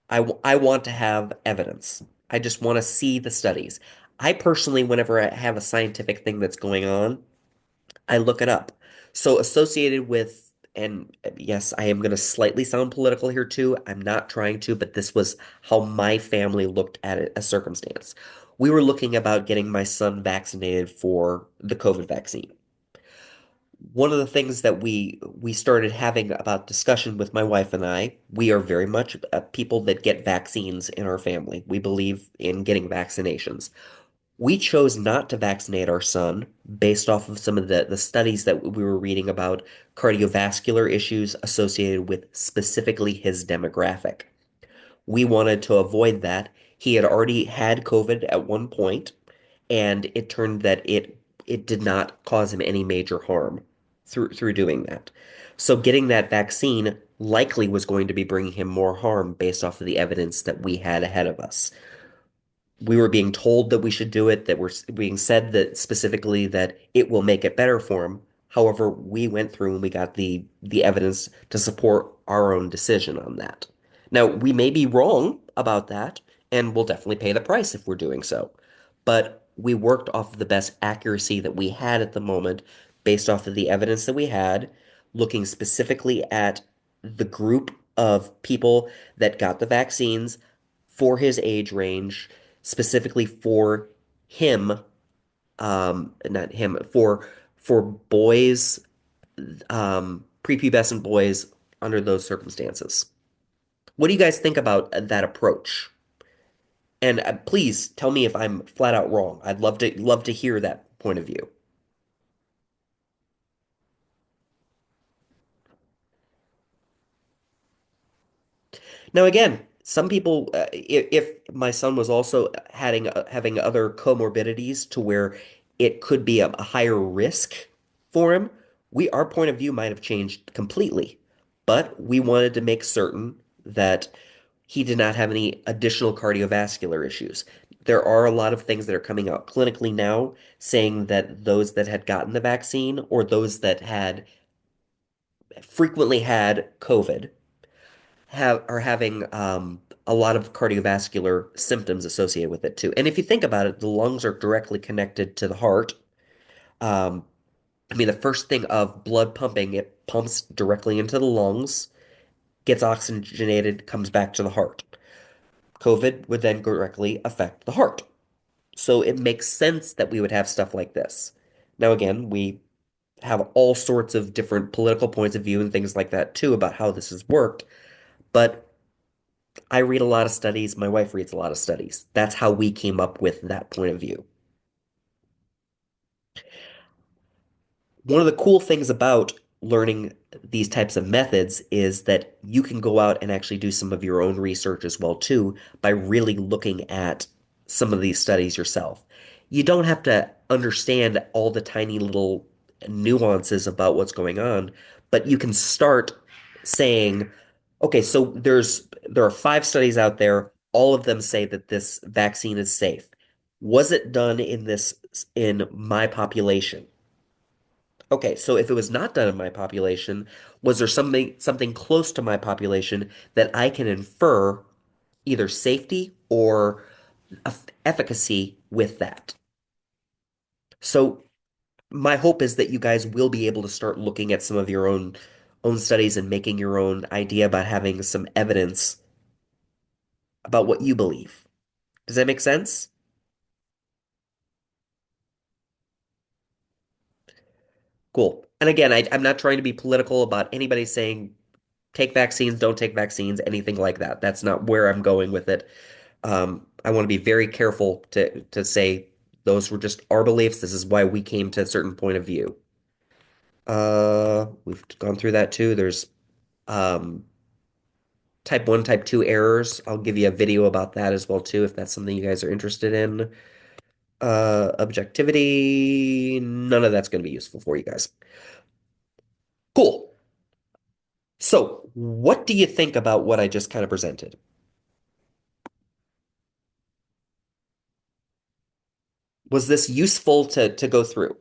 I want to have evidence. I just want to see the studies. I personally, whenever I have a scientific thing that's going on, I look it up. So associated with, and yes, I am going to slightly sound political here too. I'm not trying to, but this was how my family looked at it, a circumstance. We were looking about getting my son vaccinated for the COVID vaccine. One of the things that we started having about discussion with my wife and I, we are very much people that get vaccines in our family. We believe in getting vaccinations. We chose not to vaccinate our son based off of some of the studies that we were reading about cardiovascular issues associated with specifically his demographic. We wanted to avoid that. He had already had COVID at one point, and it turned that it did not cause him any major harm through doing that. So getting that vaccine likely was going to be bringing him more harm based off of the evidence that we had ahead of us. We were being told that we should do it, that we're being said that specifically that it will make it better for him. However, we went through and we got the evidence to support our own decision on that. Now, we may be wrong about that, and we'll definitely pay the price if we're doing so. But we worked off of the best accuracy that we had at the moment, based off of the evidence that we had, looking specifically at the group of people that got the vaccines for his age range, specifically for him, not him, for boys, prepubescent boys under those circumstances. What do you guys think about that approach? And please tell me if I'm flat out wrong. I'd love to hear that point of view. Now, again, some people, if my son was also having other comorbidities to where it could be a higher risk for him, our point of view might have changed completely. But we wanted to make certain that he did not have any additional cardiovascular issues. There are a lot of things that are coming out clinically now saying that those that had gotten the vaccine or those that had frequently had COVID are having a lot of cardiovascular symptoms associated with it too. And if you think about it, the lungs are directly connected to the heart. Um, I mean, the first thing of blood pumping, it pumps directly into the lungs, gets oxygenated, comes back to the heart. COVID would then directly affect the heart. So it makes sense that we would have stuff like this. Now, again, we have all sorts of different political points of view and things like that too about how this has worked. But I read a lot of studies. My wife reads a lot of studies. That's how we came up with that point of view. One of the cool things about learning these types of methods is that you can go out and actually do some of your own research as well too by really looking at some of these studies yourself. You don't have to understand all the tiny little nuances about what's going on, but you can start saying, okay, so there are 5 studies out there. All of them say that this vaccine is safe. Was it done in my population? Okay, so if it was not done in my population, was there something close to my population that I can infer either safety or efficacy with that? So my hope is that you guys will be able to start looking at some of your own studies and making your own idea about having some evidence about what you believe. Does that make sense? Cool. And again, I'm not trying to be political about anybody saying take vaccines, don't take vaccines, anything like that. That's not where I'm going with it. I want to be very careful to say those were just our beliefs. This is why we came to a certain point of view. We've gone through that too. There's um, type 1, type 2 errors. I'll give you a video about that as well too, if that's something you guys are interested in. Objectivity, none of that's going to be useful for you guys. Cool. So, what do you think about what I just kind of presented? Was this useful to go through?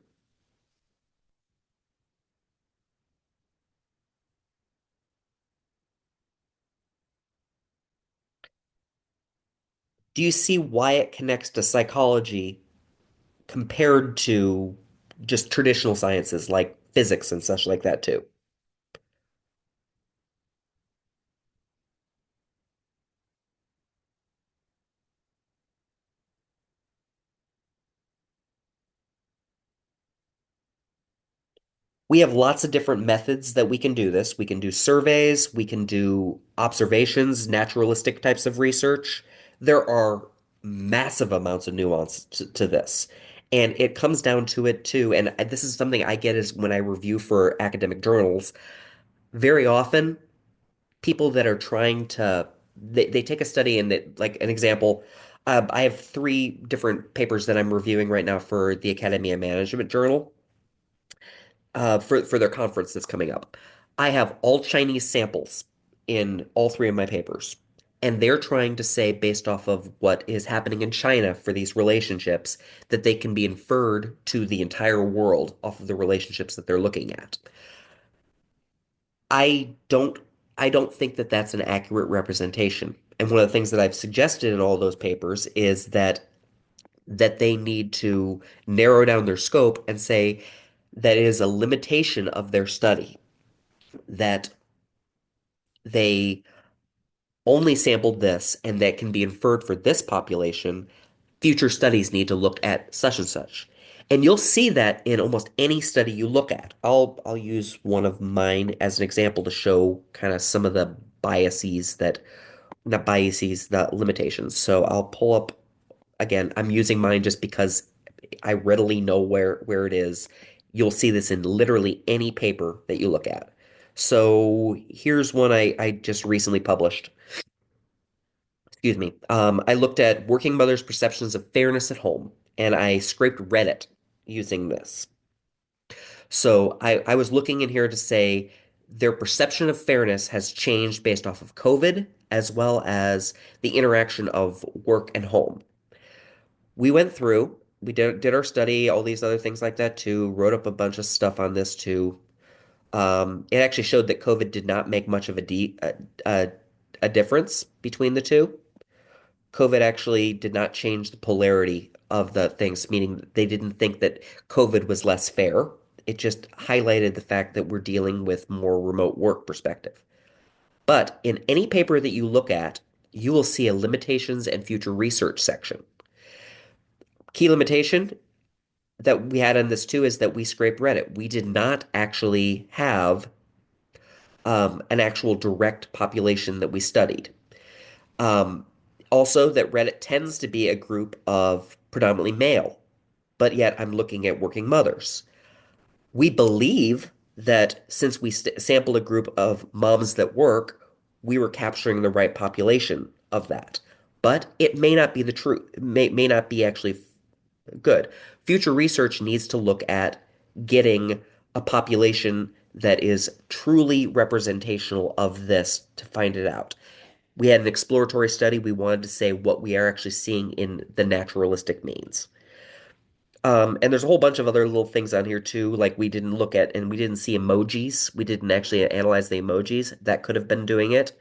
Do you see why it connects to psychology compared to just traditional sciences like physics and such like that too? We have lots of different methods that we can do this. We can do surveys, we can do observations, naturalistic types of research. There are massive amounts of nuance to this. And it comes down to it too. And this is something I get is when I review for academic journals. Very often, people that are trying to they take a study and like an example, I have 3 different papers that I'm reviewing right now for the Academy of Management Journal for their conference that's coming up. I have all Chinese samples in all 3 of my papers. And they're trying to say, based off of what is happening in China for these relationships, that they can be inferred to the entire world off of the relationships that they're looking at. I don't I don't think that that's an accurate representation. And one of the things that I've suggested in all those papers is that they need to narrow down their scope and say that it is a limitation of their study, that they only sampled this and that can be inferred for this population. Future studies need to look at such and such. And you'll see that in almost any study you look at. I'll use one of mine as an example to show kind of some of the biases that not biases, the limitations. So I'll pull up again. I'm using mine just because I readily know where it is. You'll see this in literally any paper that you look at. So here's one I just recently published. Excuse me. I looked at working mothers' perceptions of fairness at home, and I scraped Reddit using this. So I was looking in here to say their perception of fairness has changed based off of COVID as well as the interaction of work and home. We went through, we did our study, all these other things like that too, wrote up a bunch of stuff on this too. It actually showed that COVID did not make much of a difference between the two. COVID actually did not change the polarity of the things, meaning they didn't think that COVID was less fair. It just highlighted the fact that we're dealing with more remote work perspective. But in any paper that you look at, you will see a limitations and future research section. Key limitation that we had on this too is that we scraped Reddit. We did not actually have an actual direct population that we studied. Um, Also, that Reddit tends to be a group of predominantly male, but yet I'm looking at working mothers. We believe that since we sampled a group of moms that work, we were capturing the right population of that. But it may not be the truth. It may not be actually good. Future research needs to look at getting a population that is truly representational of this to find it out. We had an exploratory study. We wanted to say what we are actually seeing in the naturalistic means. And there's a whole bunch of other little things on here too, like we didn't look at and we didn't see emojis. We didn't actually analyze the emojis. That could have been doing it.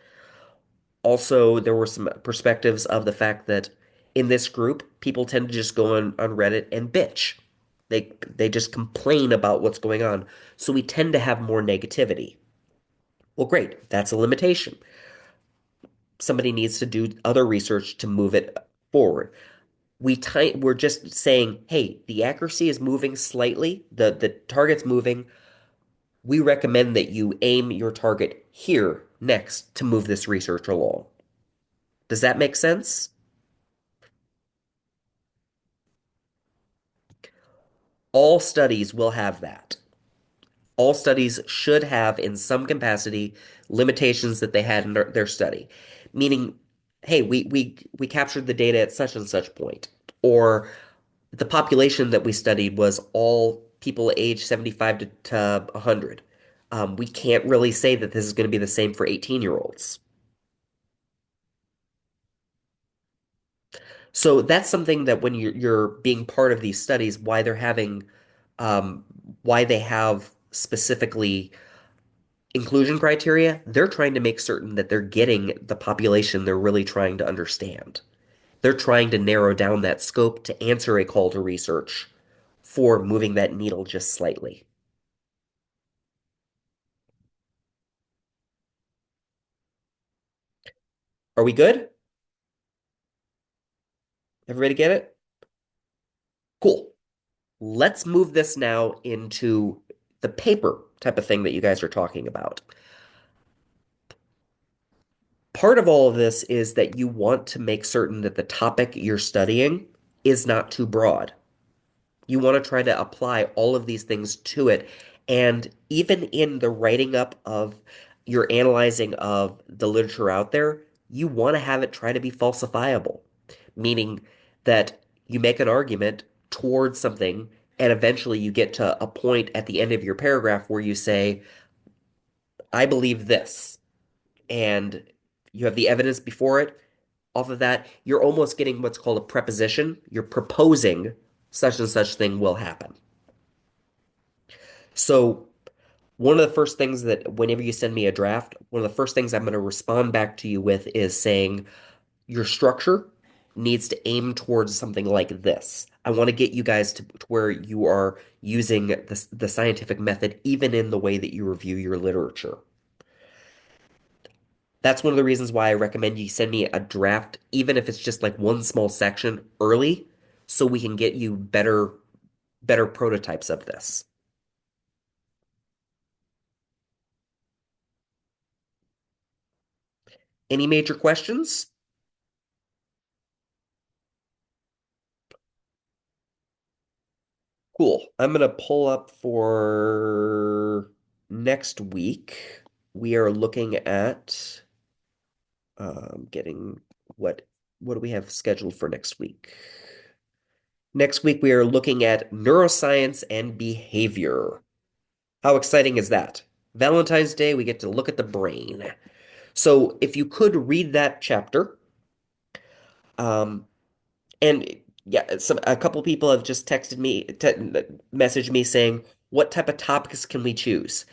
Also, there were some perspectives of the fact that in this group, people tend to just go on Reddit and bitch. They just complain about what's going on. So we tend to have more negativity. Well, great. That's a limitation. Somebody needs to do other research to move it forward. We're just saying, hey, the accuracy is moving slightly, the target's moving. We recommend that you aim your target here next to move this research along. Does that make sense? All studies will have that. All studies should have, in some capacity, limitations that they had in their study. Meaning, hey, we captured the data at such and such point, or the population that we studied was all people aged 75 to 100. We can't really say that this is going to be the same for 18-year-olds. So that's something that when you're being part of these studies, why they're having, um, why they have specifically inclusion criteria, they're trying to make certain that they're getting the population they're really trying to understand. They're trying to narrow down that scope to answer a call to research for moving that needle just slightly. Are we good? Everybody get it? Cool. Let's move this now into the paper type of thing that you guys are talking about. Part of all of this is that you want to make certain that the topic you're studying is not too broad. You want to try to apply all of these things to it. And even in the writing up of your analyzing of the literature out there, you want to have it try to be falsifiable, meaning that you make an argument towards something and eventually you get to a point at the end of your paragraph where you say, I believe this, and you have the evidence before it. Off of that, you're almost getting what's called a preposition. You're proposing such and such thing will happen. So one of the first things that whenever you send me a draft, one of the first things I'm going to respond back to you with is saying your structure needs to aim towards something like this. I want to get you guys to where you are using the scientific method even in the way that you review your literature. That's one of the reasons why I recommend you send me a draft, even if it's just like one small section early, so we can get you better prototypes of this. Any major questions? Cool. I'm gonna pull up for next week. We are looking at getting what what do we have scheduled for next week? Next week we are looking at neuroscience and behavior. How exciting is that? Valentine's Day, we get to look at the brain. So if you could read that chapter, um, and yeah, a couple people have just texted me, messaged me saying, what type of topics can we choose?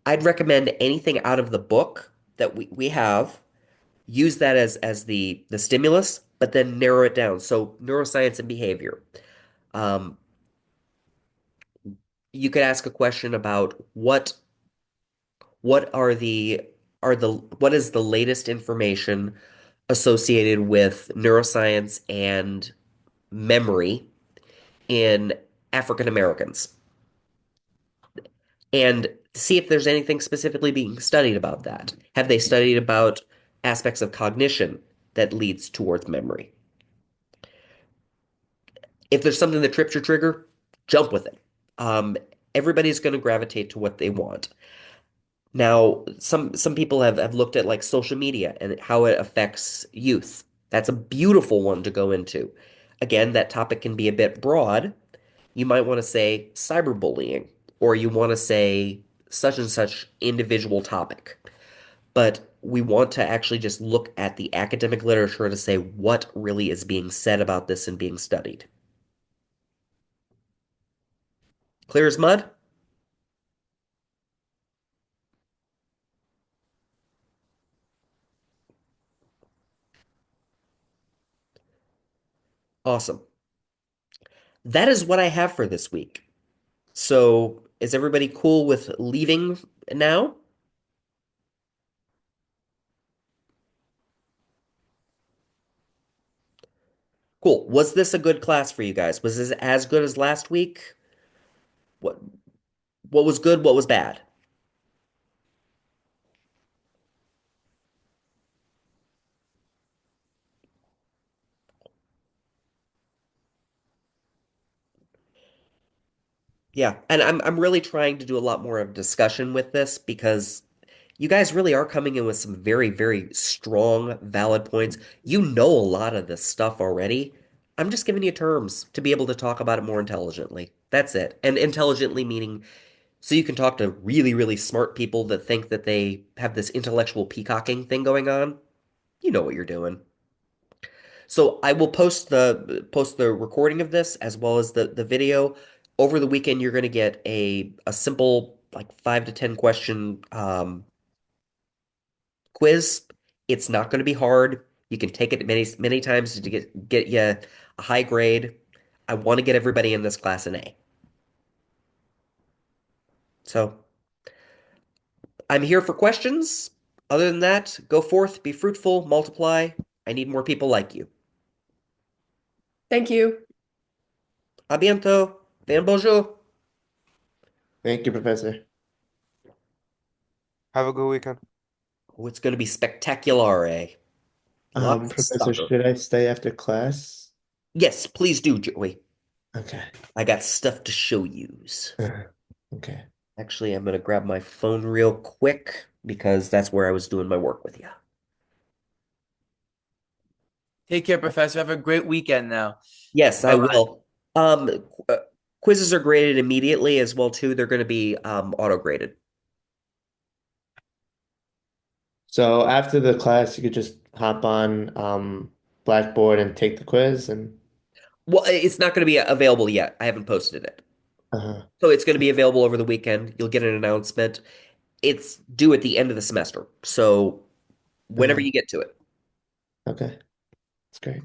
I'd recommend anything out of the book that we have. Use that as the stimulus, but then narrow it down. So neuroscience and behavior. Um, you could ask a question about what are the what is the latest information associated with neuroscience and memory in African Americans, and see if there's anything specifically being studied about that. Have they studied about aspects of cognition that leads towards memory? If there's something that trips your trigger, jump with it. Um, Everybody's going to gravitate to what they want. Now, some people have looked at like social media and how it affects youth. That's a beautiful one to go into. Again, that topic can be a bit broad. You might want to say cyberbullying, or you want to say such and such individual topic. But we want to actually just look at the academic literature to say what really is being said about this and being studied. Clear as mud? Awesome. That is what I have for this week. So, is everybody cool with leaving now? Cool. Was this a good class for you guys? Was this as good as last week? What what was good, what was bad? Yeah, and I'm really trying to do a lot more of discussion with this because you guys really are coming in with some very, very strong, valid points. You know a lot of this stuff already. I'm just giving you terms to be able to talk about it more intelligently. That's it. And intelligently meaning so you can talk to really, really smart people that think that they have this intellectual peacocking thing going on. You know what you're doing. So I will post the recording of this as well as the video. Over the weekend, you're going to get a simple like 5 to 10 question quiz. It's not going to be hard. You can take it many times to get you a high grade. I want to get everybody in this class an A. So I'm here for questions. Other than that, go forth, be fruitful, multiply. I need more people like you. Thank you. A bientôt. Bien bonjour. Thank you, Professor. Have a good weekend. Oh, it's going to be spectacular, eh? Lots of Professor, soccer. should I stay after class? Yes, please do, Joey. Okay. I got stuff to show yous. Okay. Actually, I'm gonna grab my phone real quick because that's where I was doing my work with you. Take care, Professor. Have a great weekend now. Yes, I Bye-bye. will. Quizzes are graded immediately as well too. They're going to be auto graded. So after the class, you could just hop on Blackboard and take the quiz and Well, it's not going to be available yet. I haven't posted it. uh-huh. So it's going to be available over the weekend. You'll get an announcement. It's due at the end of the semester. So whenever Uh-huh. you get to it. Okay. That's great.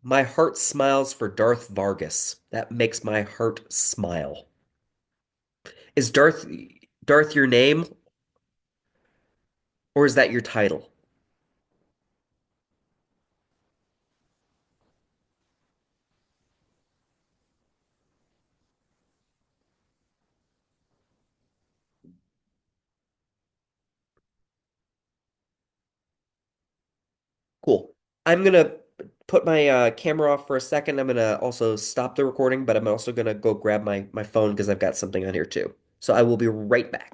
My heart smiles for Darth Vargas. That makes my heart smile. Is Darth your name or is that your title? Cool. I'm gonna put my camera off for a second. I'm gonna also stop the recording, but I'm also gonna go grab my phone because I've got something on here too. So I will be right back.